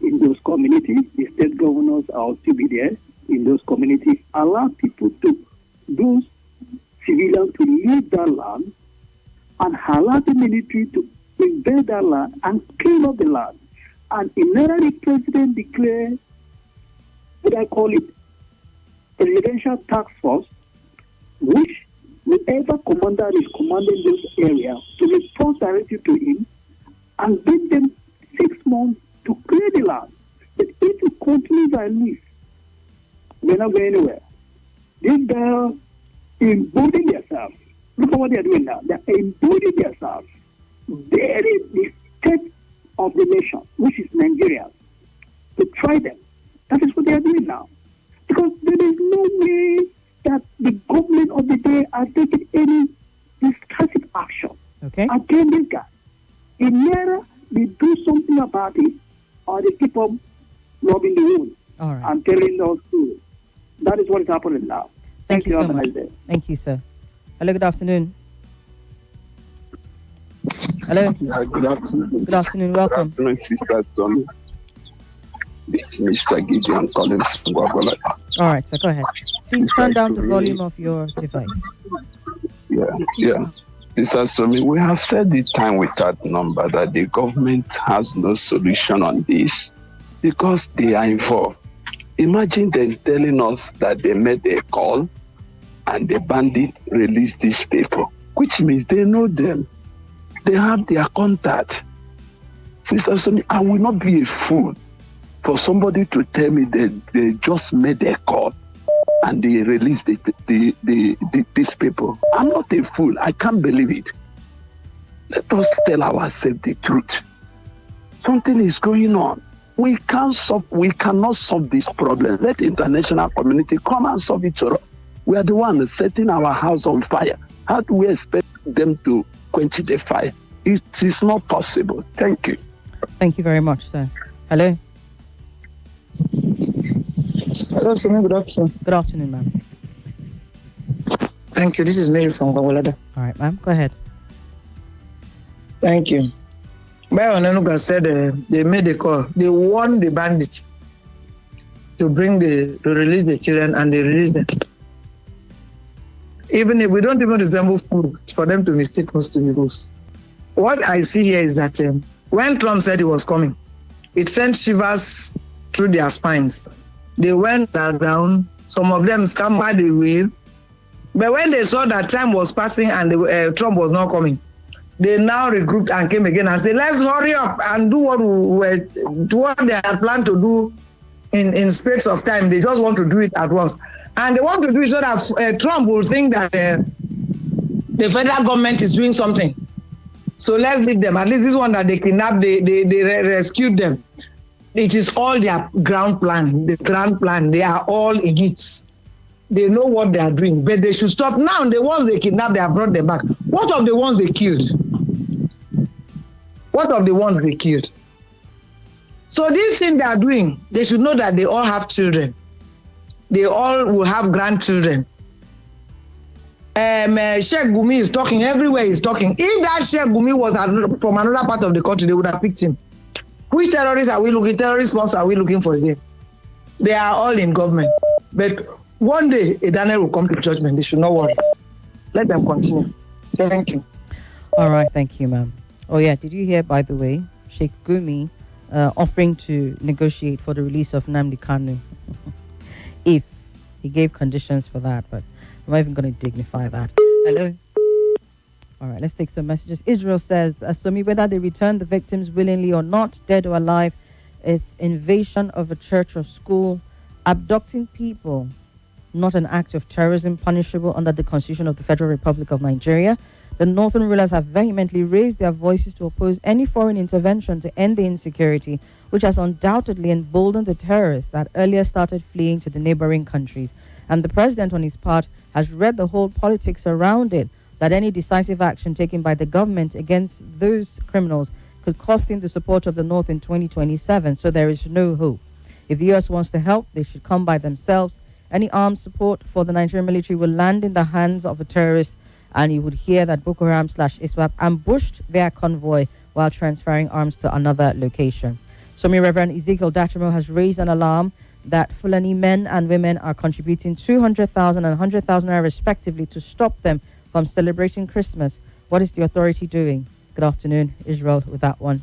in those communities. The state governors are also be there in those communities. Allow people those civilians to leave that land and allow the military to invade that land and clean up the land. And immediately the president declared, what I call it, presidential task force, which whoever commander is commanding those areas to report directly to him and give them 6 months to clear the land. But if you continue like this, we're not going anywhere. These guys embodying themselves. Look at what they're doing now. They're embodying themselves. Bury the state of the nation, which is Nigeria, to try them. That is what they are doing now. Because there is no way that the government of the day are taking any decisive action against this guy. Either they do something about it or they keep on robbing the wound and telling us to. That is what is happening now. Thank you so much. Thank you, sir. Hello, good afternoon. Hello. Yeah, good afternoon. Good afternoon, welcome. Good afternoon, Sister Somi. This is Mr. Gideon calling from Guaguala. All right, so go ahead. Please turn down the volume of your device. Yeah. Sister Somi, we have said this time without number that the government has no solution on this because they are involved. Imagine them telling us that they made a call and the bandit released these people, which means they know them. They have their contact. Sister Somi, I will not be a fool for somebody to tell me that they just made a call and they released these people. I'm not a fool. I can't believe it. Let us tell ourselves the truth. Something is going on. We cannot solve this problem. Let the international community come and solve it. We are the ones setting our house on fire. How do we expect them to quench the fire? It is not possible. Thank you. Thank you very much, sir. Hello. Hello, Somi. Good afternoon. Good afternoon, ma'am. Thank you. This is Mary from Gwagwalada. All right, ma'am. Go ahead. Thank you. Baron Anuga said they made a call. They warned the bandits to release the children, and they released them. Even if we don't even resemble food, for them to mistake us to be fools. What I see here is that when Trump said he was coming, it sent shivers through their spines. They went down. Some of them scampered away. But when they saw that time was passing and Trump was not coming, they now regrouped and came again and said, let's hurry up and do what they had planned to do in space of time. They just want to do it at once. And they want to do it so that Trump will think that the federal government is doing something. So let's leave them. At least this one that they kidnapped, they rescued them. it is all their ground plan. The ground plan, they are all in it. They know what they are doing, but they should stop. Now, the ones they kidnapped, they have brought them back. What of the ones they killed? What of the ones they killed? So this thing they are doing, they should know that they all have children. They all will have grandchildren. Sheikh Gumi is talking everywhere. He's talking. If that Sheikh Gumi was from another part of the country, they would have picked him. Which terrorists are we looking? Terrorist ones are we looking for again? They are all in government, but one day a Daniel will come to judgment. They should not worry. Let them continue. Thank you. All right, thank you, ma'am. Oh yeah, did you hear, by the way, Sheikh Gumi offering to negotiate for the release of Nnamdi Kanu if he gave conditions for that, but I'm not even going to dignify that. Hello. All right, let's take some messages. Israel says, Somi, whether they return the victims willingly or not, dead or alive, it's invasion of a church or school. Abducting people, not an act of terrorism punishable under the Constitution of the Federal Republic of Nigeria. The northern rulers have vehemently raised their voices to oppose any foreign intervention to end the insecurity, which has undoubtedly emboldened the terrorists that earlier started fleeing to the neighboring countries. And the president, on his part, has read the whole politics around it, that any decisive action taken by the government against those criminals could cost him the support of the North in 2027, so there is no hope. If the U.S. wants to help, they should come by themselves. Any armed support for the Nigerian military will land in the hands of a terrorist, and you would hear that Boko Haram/ISWAP ambushed their convoy while transferring arms to another location. Somi Reverend Ezekiel Datrimo has raised an alarm that Fulani men and women are contributing 200,000 and 100,000 naira respectively to stop them from celebrating Christmas. What is the authority doing? Good afternoon, Israel, with that one.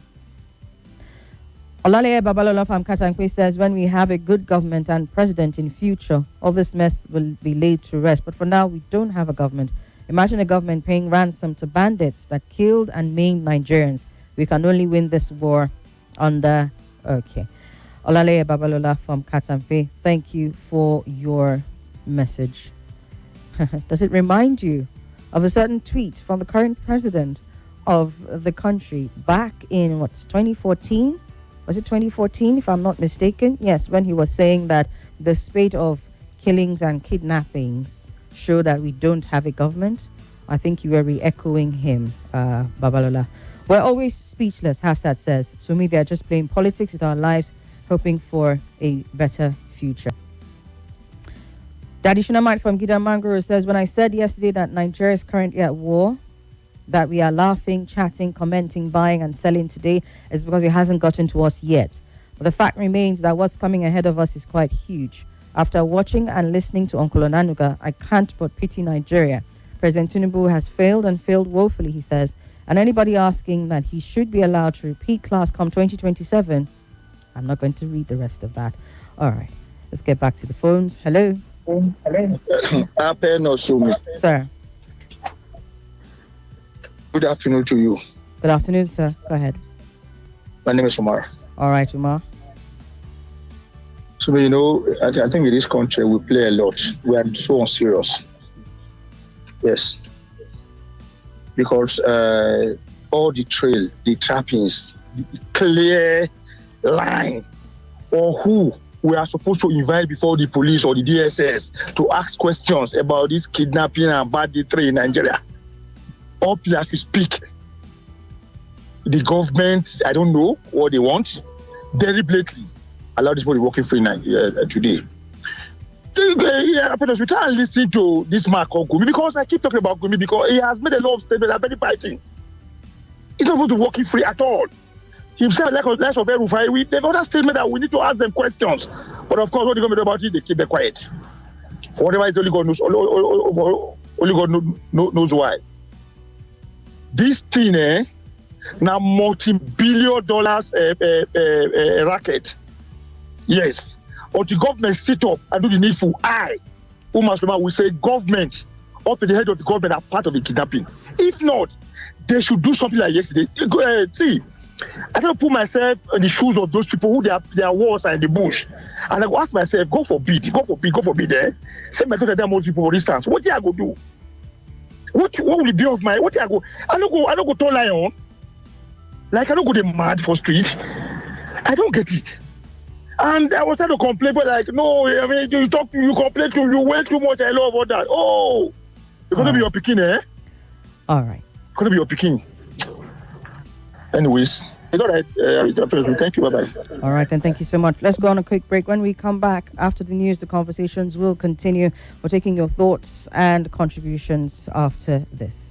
Olaleye Babalola from Katankwe says, when we have a good government and president in future, all this mess will be laid to rest. But for now, we don't have a government. Imagine a government paying ransom to bandits that killed and maimed Nigerians. We can only win this war under... Okay. Olaleye Babalola from Katankwe, thank you for your message. Does it remind you of a certain tweet from the current president of the country back in, 2014? Was it 2014, if I'm not mistaken? Yes, when he was saying that the spate of killings and kidnappings show that we don't have a government. I think you were re-echoing him, Babalola. We're always speechless, Hafsat says. So maybe they're just playing politics with our lives, hoping for a better future. Daddy Shunamite from Gida Mangoro says, when I said yesterday that Nigeria is currently at war, that we are laughing, chatting, commenting, buying and selling today, is because it hasn't gotten to us yet. But the fact remains that what's coming ahead of us is quite huge. After watching and listening to Uncle Onanuga, I can't but pity Nigeria. President Tinubu has failed and failed woefully, he says. And anybody asking that he should be allowed to repeat class come 2027, I'm not going to read the rest of that. All right, let's get back to the phones. Hello. Sir. Good afternoon to you. Good afternoon, sir. Go ahead. My name is Umar. All right, Umar. So, I think in this country we play a lot. We are so unserious. Yes. Because all the trail, the trappings, the clear line, or who we are supposed to invite before the police or the DSS to ask questions about this kidnapping and banditry in Nigeria. Up as we speak, the government, I don't know what they want, deliberately allow this body working free today. We try and listen to this man called Gumi, because I keep talking about Gumi because he has made a lot of statements that are very biting. He's not going to working free at all. Himself, like of Erufai, we have other statement that we need to ask them questions. But of course, what they're going to do about it, they keep it quiet. Whatever is only God knows, only God knows why. This thing, now multi-billion dollars racket. Yes. Or the government sit up and do the needful. We say government, up to the head of the government are part of the kidnapping. If not, they should do something like yesterday. See, I don't put myself in the shoes of those people who their wars are in the bush. And I go ask myself, go for bid, eh? Say my daughter, most people, for instance, what do I go do? What will it be of my, what do I go? I don't go turn lion. Like I don't go the mad for street. I don't get it. And I was trying to complain, but like, no, I mean, you complain to, you way too much. I love all that. Oh, it's going to be your picking, eh? All right. It's going to be your picking. Anyways, it's all right. Thank you. Bye-bye. All right, then. Thank you so much. Let's go on a quick break. When we come back after the news, the conversations will continue. We're taking your thoughts and contributions after this.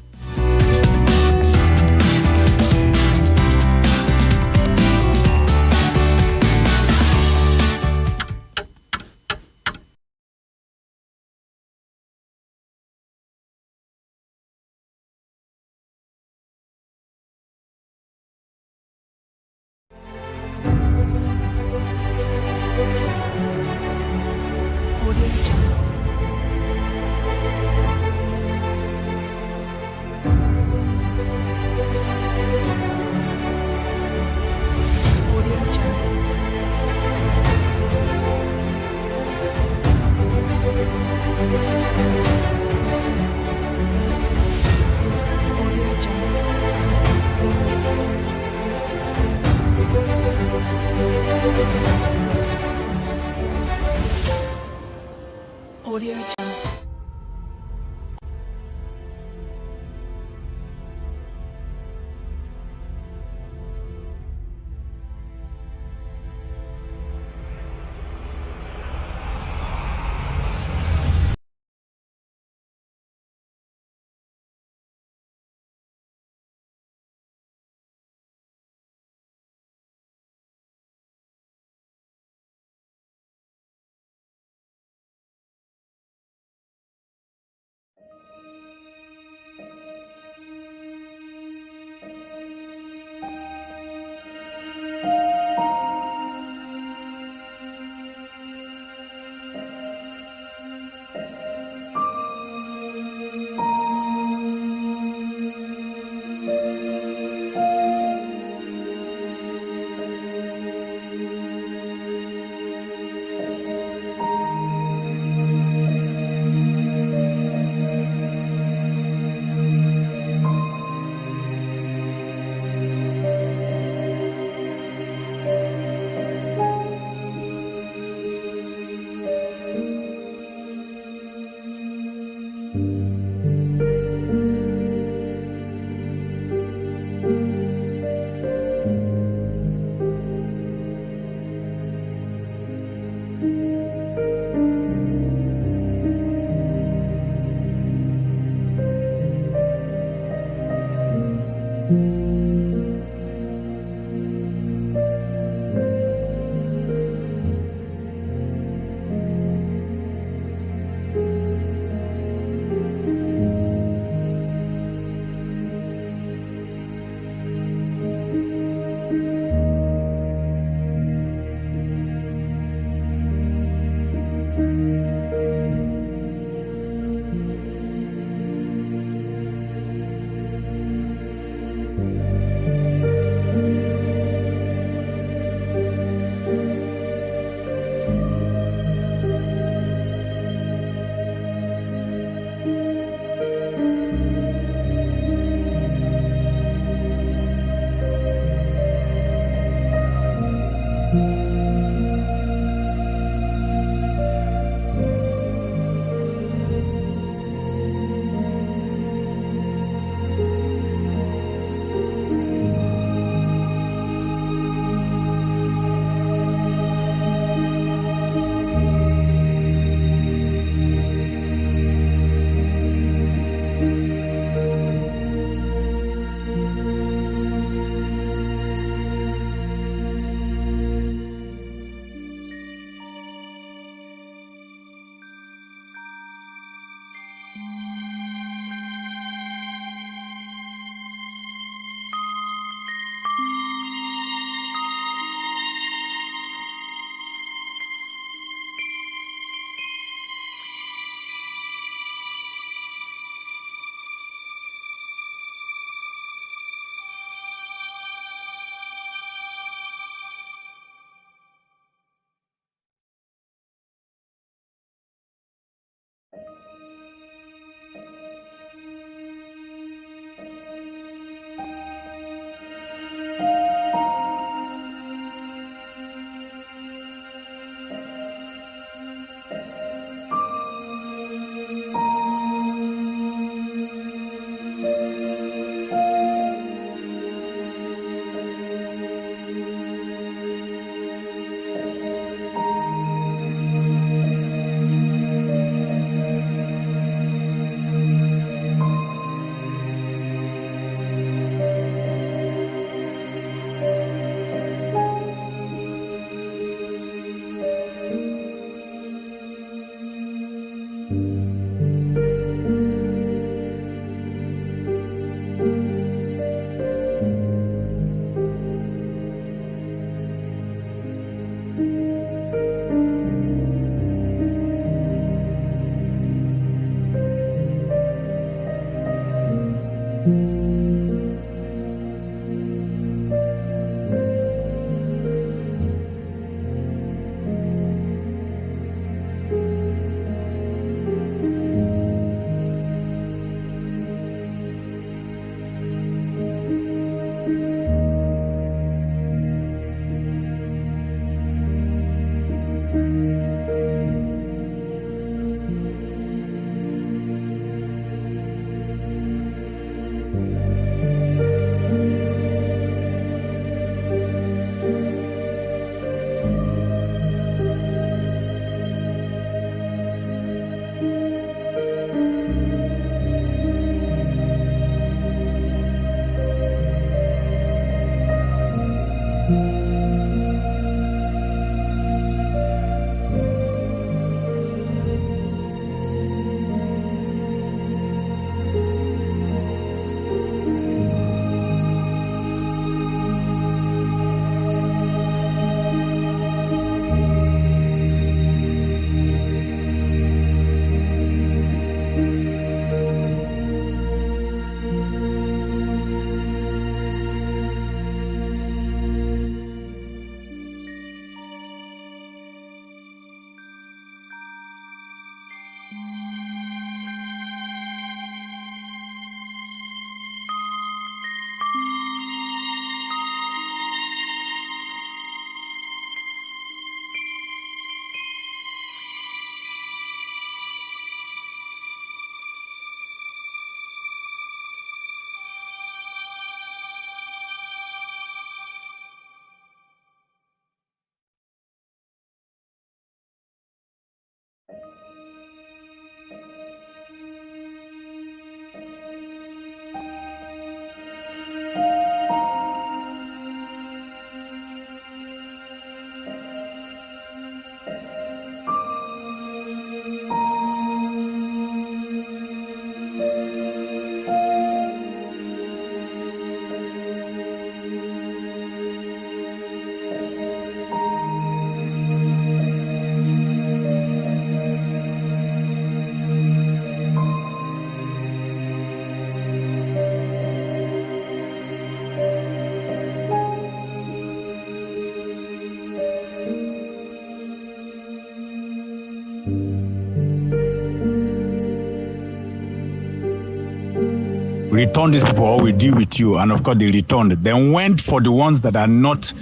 Return these people or we deal with you. And of course, they returned. Then went for the ones that are not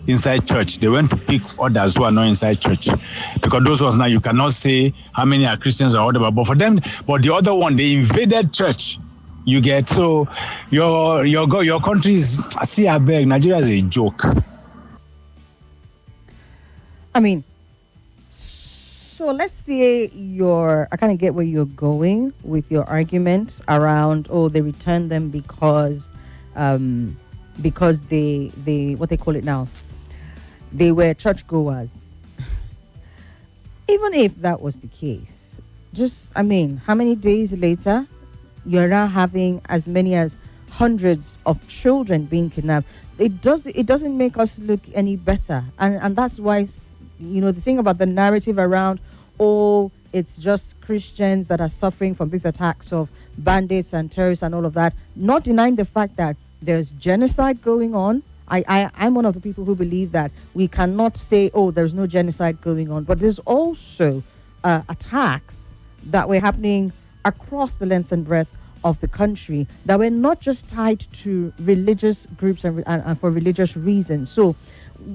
inside church. They went to pick others who are not inside church. Because those ones now, you cannot say how many are Christians or whatever. But for them, but the other one, they invaded church. You get, so your country is, see, I beg, Nigeria is a joke. I mean, so let's say I kind of get where you're going with your argument around, they returned them because they what they call it now, they were churchgoers. Even if that was the case, how many days later, you're now having as many as hundreds of children being kidnapped. It doesn't make us look any better, and that's why, the thing about the narrative around, it's just Christians that are suffering from these attacks of bandits and terrorists and all of that, not denying the fact that there's genocide going on. I'm one of the people who believe that we cannot say, there's no genocide going on, but there's also attacks that were happening across the length and breadth of the country that were not just tied to religious groups and for religious reasons. So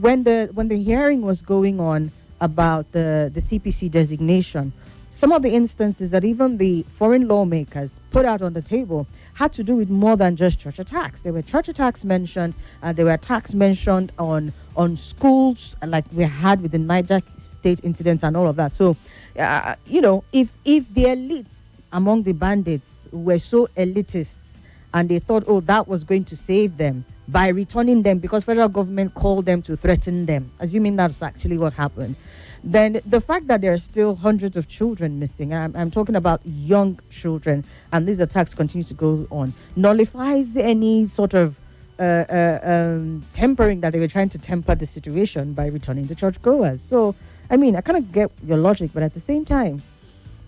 when the hearing was going on about the CPC designation, some of the instances that even the foreign lawmakers put out on the table had to do with more than just church attacks. There were church attacks mentioned, there were attacks mentioned on schools, like we had with the Niger State incident and all of that. So, if the elites among the bandits were so elitists and they thought, that was going to save them by returning them because federal government called them to threaten them, assuming that's actually what happened, then the fact that there are still hundreds of children missing, I'm talking about young children, and these attacks continue to go on, nullifies any sort of tempering that they were trying to temper the situation by returning the churchgoers. So, I kind of get your logic, but at the same time,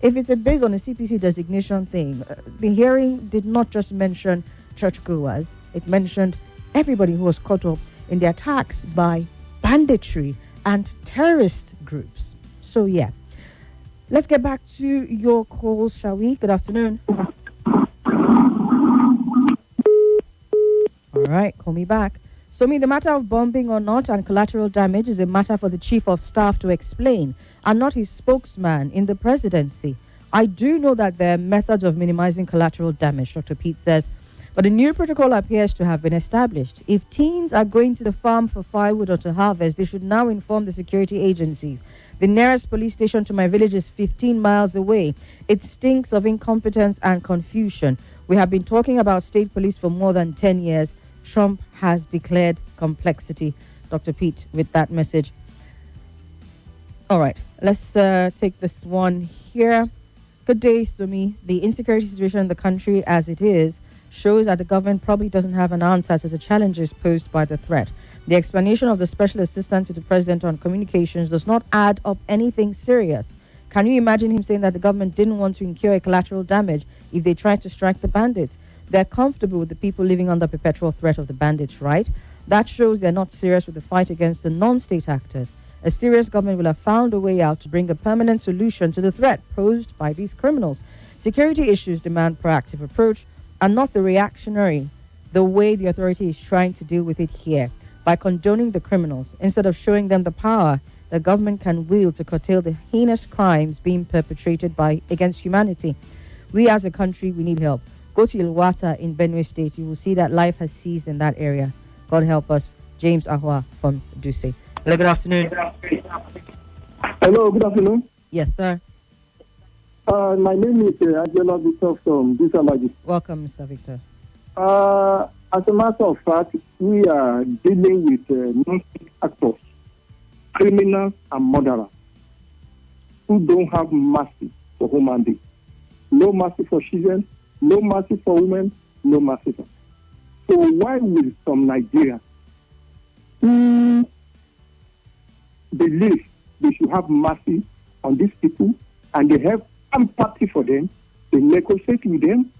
if it's based on a CPC designation thing, the hearing did not just mention churchgoers. It mentioned everybody who was caught up in the attacks by banditry and terrorist groups. So, yeah. Let's get back to your calls, shall we? Good afternoon. All right, call me back. Somi, the matter of bombing or not and collateral damage is a matter for the Chief of Staff to explain and not his spokesman in the presidency. I do know that there are methods of minimizing collateral damage, Dr. Pete says, but a new protocol appears to have been established. If teens are going to the farm for firewood or to harvest, they should now inform the security agencies. The nearest police station to my village is 15 miles away. It stinks of incompetence and confusion. We have been talking about state police for more than 10 years. Trump has declared complexity. Dr. Pete with that message. All right, let's take this one here. Good day, Somi. The insecurity situation in the country as it is shows that the government probably doesn't have an answer to the challenges posed by the threat. The explanation of the special assistant to the president on communications does not add up anything serious. Can you imagine him saying that the government didn't want to incur a collateral damage if they tried to strike the bandits? They're comfortable with the people living under perpetual threat of the bandits, right? That shows they're not serious with the fight against the non-state actors. A serious government will have found a way out to bring a permanent solution to the threat posed by these criminals. Security issues demand proactive approach and not the reactionary, the way the authority is trying to deal with it here, by condoning the criminals instead of showing them the power the government can wield to curtail the heinous crimes being perpetrated against humanity. We as a country, we need help. Go to Ilwata in Benue State. You will see that life has ceased in that area. God help us. James Ahua from Duse. Hello, good afternoon. Hello, good afternoon. Yes, sir. My name is Angela Victor from Disamaji. Welcome, Mr. Victor. As a matter of fact, we are dealing with non-state actors, criminals and murderers who don't have mercy for human beings. No mercy for children, no mercy for women, no mercy for. So why will some Nigerians who believe they should have mercy on these people and they have empathy for them, they negotiate with them?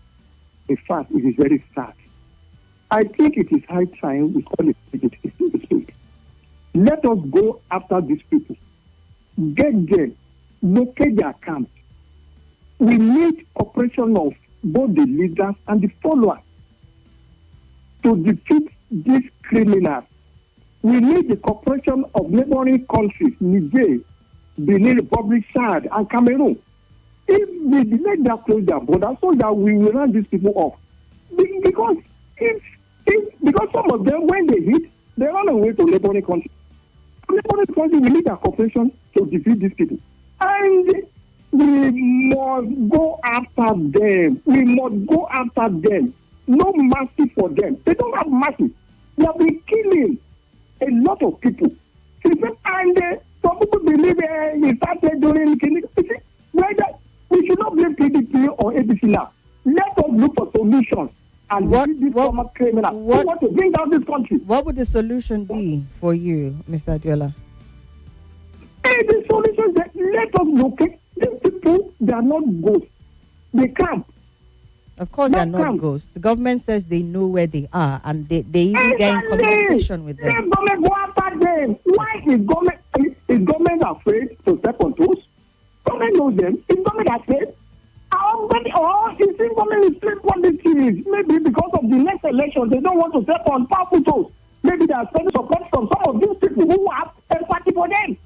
In fact, it is very sad. I think it is high time we call it a state. Let us go after these people. Get them, locate their camps. We need cooperation of both the leaders and the followers to defeat these criminals. We need the cooperation of neighboring countries, Niger, Benin Republic, Chad, and Cameroon. If we let them close their borders so that we will run these people off. Because because some of them, when they hit, they run away to neighboring countries. Neighboring countries, we need their cooperation to defeat these people. And we must go after them. We must go after them. No mercy for them. They don't have mercy. They have been killing a lot of people. And some people believe we started doing killing. We should not blame PDP or ABC now. Let us look for solutions and defeat these former criminals who want to bring down this country. What would the solution be for you, Mr. Adiola? The solution is that let us locate these people. They are not ghosts. They camp. Of course, they are not ghosts. The government says they know where they are and they even get in communication with them. The government go after them. Why is government afraid to step on toes? Government knows them. Is government afraid? Or is the government is afraid what this is? Maybe because of the next election, they don't want to step on powerful toes. Maybe they are spending support from some of these people who have empathy for them.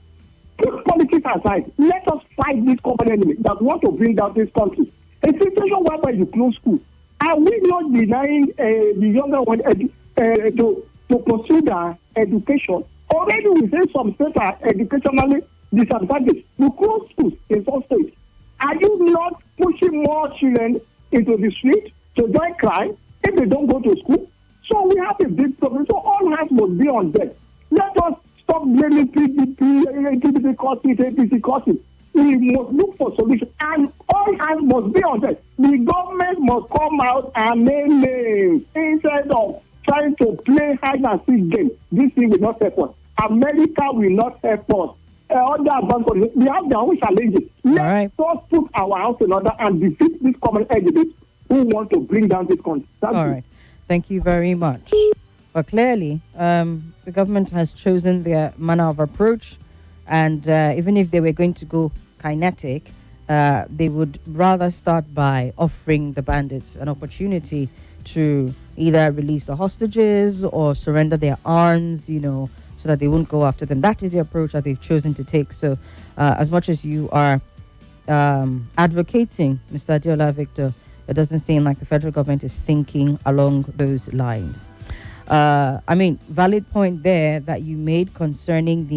Put politics aside. Let us fight this common enemy that want to bring down this country. A situation whereby you close school. Are we not denying the younger one to pursue their education? Already we say some states are educationally disadvantaged. You close schools in some states. Are you not pushing more children into the street to join crime if they don't go to school? So we have a big problem. So all hands must be on deck. Let us stop blaming PDP causes, APC causes. We must look for solutions, and all hands must be on deck. The government must come out and name names instead of trying to play hide and seek game. This thing will not help us. America will not help us. Other advanced countries, we have their own challenges. Let us put our house in order and defeat these common enemies who want to bring down this country. All right. Thank you very much. But clearly, the government has chosen their manner of approach, and even if they were going to go kinetic, they would rather start by offering the bandits an opportunity to either release the hostages or surrender their arms, so that they won't go after them. That is the approach that they've chosen to take. So as much as you are advocating, Mr. Adiola Victor, it doesn't seem like the federal government is thinking along those lines. Valid point there that you made concerning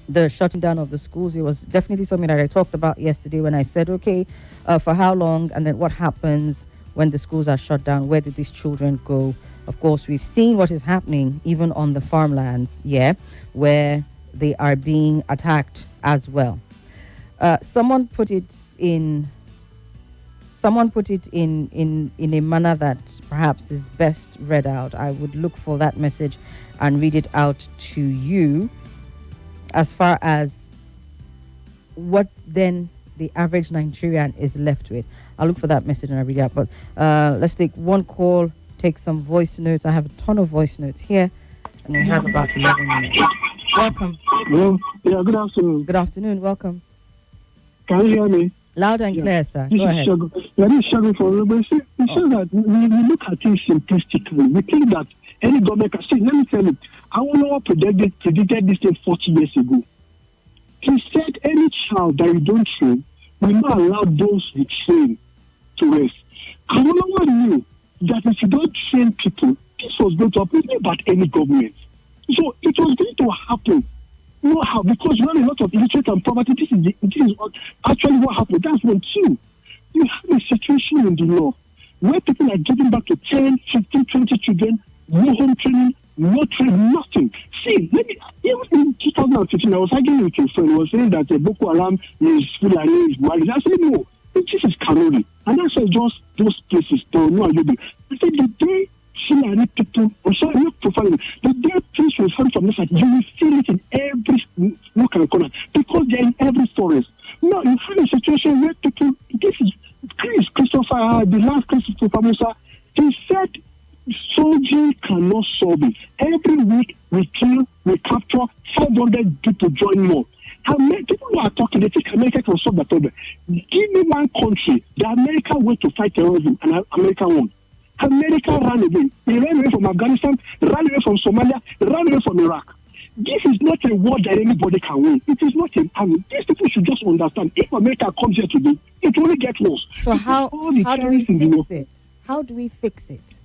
the shutting down of the schools. It was definitely something that I talked about yesterday when I said, okay, for how long, and then what happens when the schools are shut down? Where did these children go? Of course, we've seen what is happening even on the farmlands, where they are being attacked as well. Someone put it in a manner that perhaps is best read out. I would look for that message and read it out to you, as far as what then the average Nigerian is left with. I'll look for that message and I'll read it out. But let's take one call, take some voice notes. I have a ton of voice notes here, and we have about 11 minutes. Welcome. Hello. Yeah, good afternoon. Good afternoon. Welcome. Can you hear me? Loud and clear, sir. Go ahead. This is Shagun for It says that we look at things simplistically. We think that any government can say, let me tell you, Awolowo predicted this thing 40 years ago. He said any child that you don't train will not allow those you train to rest. Awolowo knew that if you don't train people, this was going to happen about any government. So it was going to happen. You know how? Because you have a lot of illiterate and poverty. This is actually what happened. That's one. Two, you have a situation in the law where people are giving back to 10, 15, 20 children, no home training, no training, nothing. See, even in 2015, I was arguing with a friend who was saying that Boko Haram is Fulani, is Mali. I said, no, this is Kanuri. And I said, just those places, they will know you do. I said, the day Fulani people, I'm sorry, not profiling, the day things will come from this side, you will feel it in every nook and corner because they're in every forest. Now, you have a situation where people, this is Christopher, the last Christopher Musa, he said, soldier cannot solve it. Every week we kill, we capture 500 people join more. How many people who are talking, they think America can solve the problem. Give me one country, the American way to fight terrorism, and America won. America ran away. He ran away from Afghanistan, ran away from Somalia, ran away from Iraq. This is not a war that anybody can win. It is not an army. These people should just understand. If America comes here today, it will only get worse. So how do we fix it? How do we fix it?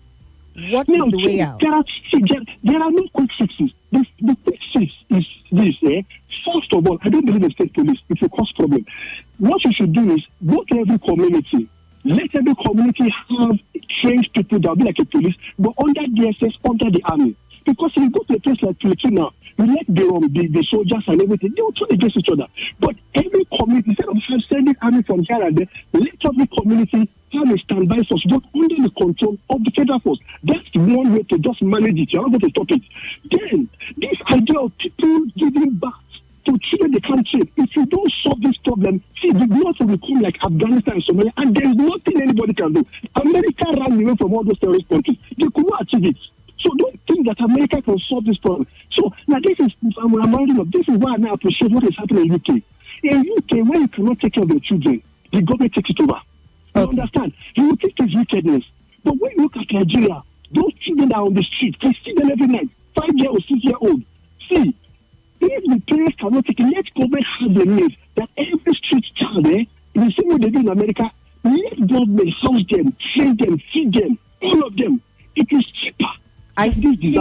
What is the way out? There are no quick fixes. The quick fix is this. First of all, I don't believe in state police. It will cause problem. What you should do is go to every community. Let every community have trained people that will be like a police, but under DSS, under the army. Because if you go to a place like Turkey now, you let the soldiers and everything, they will turn against each other. But every community, instead of sending army from here and there, let every community have a standby force, but under the control of the federal force. That's one way to just manage it. You're not going to stop it. Then, this idea of people giving back to children they can't train. If you don't solve this problem, see, the north will become like Afghanistan and Somalia, and there's nothing anybody can do. America ran away from all those terrorist countries. They could not achieve it. So don't think that America can solve this problem. So now this is, I'm reminding of, this is why I now appreciate what is happening in UK. In UK, when you cannot take care of your children, the government takes it over. You understand? You will think it's wickedness. But when you look at Nigeria, those children that are on the street, they see them every night, 5-year-old, 6-year-old. See, if the parents cannot take it, let government have the means that every street child, in the same way they do in America, let government house them, train them, feed them, all of them. It is cheaper. I see.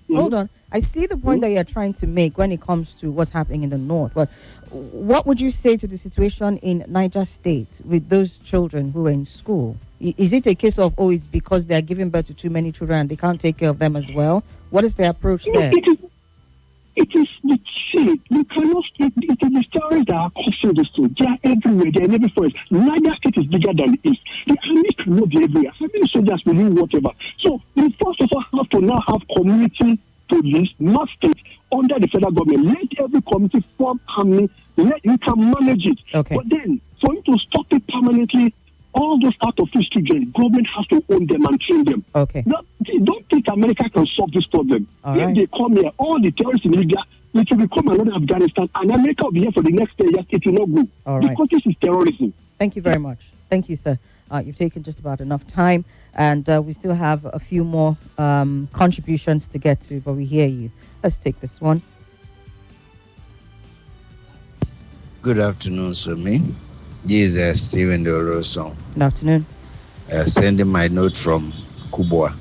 Hold on. I see the point that you're trying to make when it comes to what's happening in the north. But what would you say to the situation in Niger State with those children who are in school? Is it a case of, it's because they're giving birth to too many children and they can't take care of them as well? What is the approach there? It is the shit. You cannot speak. It is the stories that are causing this too. They are everywhere. They are in every forest. Niger State is bigger than the East. The army cannot be everywhere. How many soldiers will do whatever? So we first of all have to now have community police, not state, under the federal government. Let every community form army. You can manage it. Okay. But then, for you to stop it permanently, all those out of fish children, government has to own them and train them. Okay. Don't think America can solve this problem. If they come here, all the terrorists in Libya, it will become another Afghanistan, and America will be here for the next 10 years. It will not go. All right. Because this is terrorism. Thank you very much. Thank you, sir. You've taken just about enough time, and we still have a few more contributions to get to, but we hear you. Let's take this one. Good afternoon, Somi. This is Stephen Doroso. Good afternoon. Sending my note from Kubwa.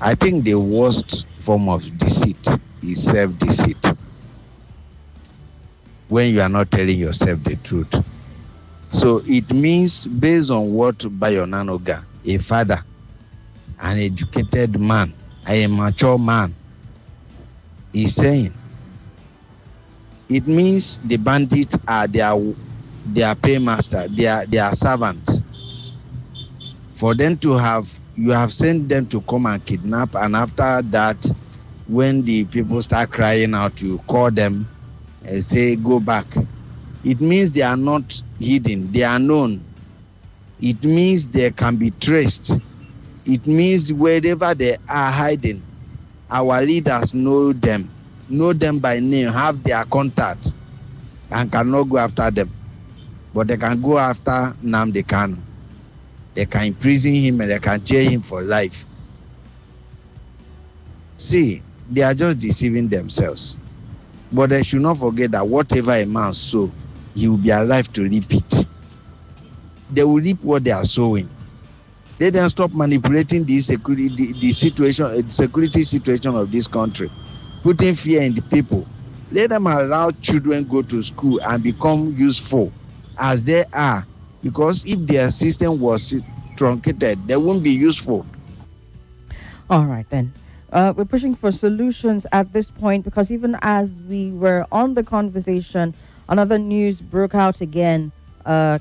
I think the worst form of deceit is self-deceit. When you are not telling yourself the truth. So it means, based on what Bayonanoga, a father, an educated man, a mature man, is saying, it means the bandits are their paymaster, their servants. For them to you have sent them to come and kidnap, and after that, when the people start crying out, you call them and say, go back. It means they are not hidden, they are known. It means they can be traced. It means wherever they are hiding, our leaders know them by name, have their contacts, and cannot go after them. But they can go after Nnamdi Kanu. They can imprison him and they can jail him for life. See, they are just deceiving themselves. But they should not forget that whatever a man sows, he will be alive to reap it. They will reap what they are sowing. Let them stop manipulating the security situation of this country, putting fear in the people. Let them allow children go to school and become useful as they are. Because if their system was truncated, they won't be useful. All right, then. We're pushing for solutions at this point, because even as we were on the conversation, another news broke out again.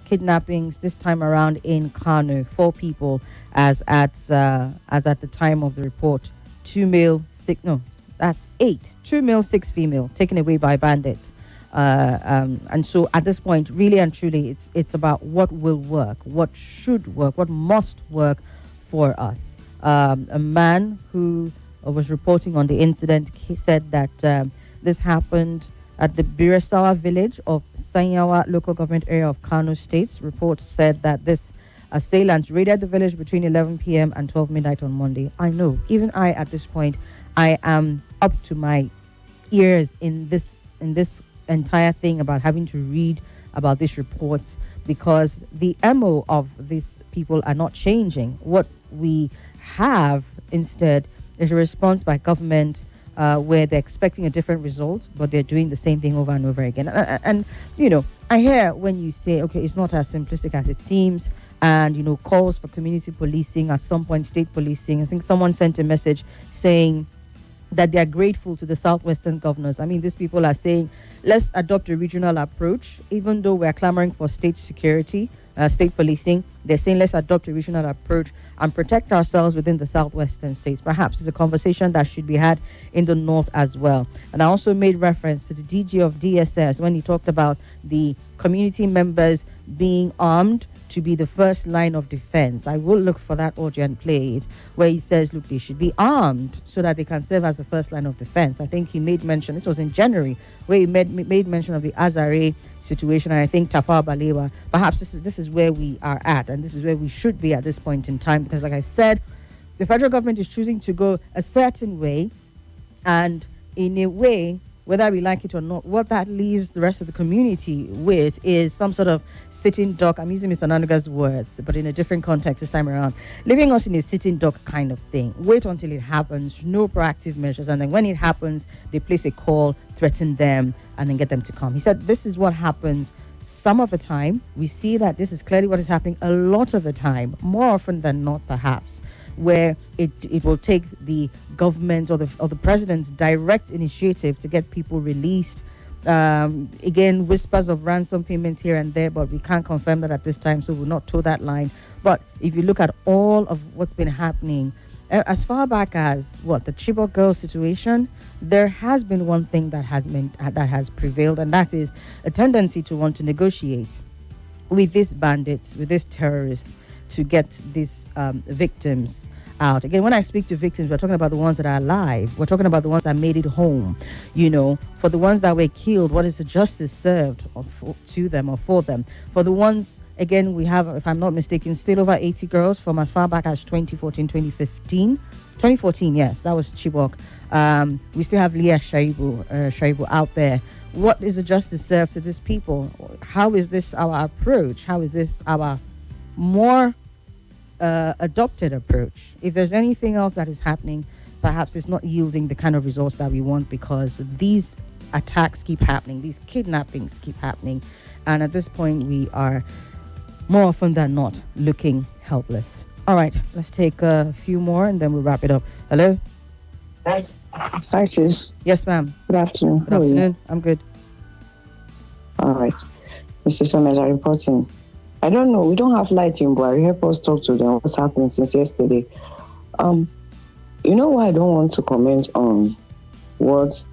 Kidnappings this time around in Kano. 4 people, as at the time of the report. 2 male, 6 no, that's 8. 2 male, 6 female, taken away by bandits. And so at this point, really and truly, it's about what will work, what should work, what must work for us. A man who was reporting on the incident, he said that this happened at the Birasawa village of Sanyawa local government area of Kano State. Reports said that this assailants raided the village between 11 p.m. and 12 midnight on Monday. I know, even I at this point, I am up to my ears in this entire thing about having to read about these reports, because the MO of these people are not changing. What we have instead is a response by government where they're expecting a different result, but they're doing the same thing over and over again. And you know, I hear when you say, okay, it's not as simplistic as it seems, and, you know, calls for community policing, at some point state policing. I think someone sent a message saying that they are grateful to the Southwestern governors. I mean, these people are saying, let's adopt a regional approach, even though we're clamoring for state security, state policing. They're saying, let's adopt a regional approach and protect ourselves within the Southwestern states. Perhaps it's a conversation that should be had in the North as well. And I also made reference to the DG of DSS when he talked about the community members being armed to be the first line of defense. I will look for that audio and play it, where he says, look, they should be armed so that they can serve as the first line of defense. I think he made mention, this was in January, where he made mention of the Azare situation, and I think Tafawa Balewa. Perhaps this is where we are at, and this is where we should be at this point in time, because like I said, the federal government is choosing to go a certain way, and in a way, whether we like it or not, what that leaves the rest of the community with is some sort of sitting duck. I'm using Mr. Nanuga's words, but in a different context this time around. Leaving us in a sitting duck kind of thing. Wait until it happens, no proactive measures, and then when it happens, they place a call, threaten them, and then get them to come. He said this is what happens some of the time. We see that this is clearly what is happening a lot of the time, more often than not perhaps, where it will take the government or the president's direct initiative to get people released. Again, whispers of ransom payments here and there, but we can't confirm that at this time, so we'll not toe that line. But if you look at all of what's been happening, as far back as the Chibok girl situation, there has been one thing that has prevailed, and that is a tendency to want to negotiate with these bandits, with these terrorists, to get these victims out. Again, when I speak to victims, we're talking about the ones that are alive. We're talking about the ones that made it home. You know, for the ones that were killed, what is the justice served to them or for them? For the ones, again, we have, if I'm not mistaken, still over 80 girls from as far back as 2014, 2015. 2014, yes, that was Chibok. We still have Leah Shaibu out there. What is the justice served to these people? How is this our approach? How is this our more adopted approach? If there's anything else that is happening, perhaps it's not yielding the kind of results that we want, because these attacks keep happening, these kidnappings keep happening, and at this point we are more often than not looking helpless. All right, let's take a few more and then we'll wrap it up. Hello? Hi, sis. Yes, ma'am. Good afternoon. Good afternoon. I'm good. All right. Mr. Somi, are reporting. I don't know. We don't have light in Buhari. Help us talk to them. What's happened since yesterday? You know why I don't want to comment on what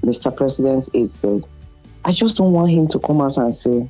Mr. President's aide said? I just don't want him to come out and say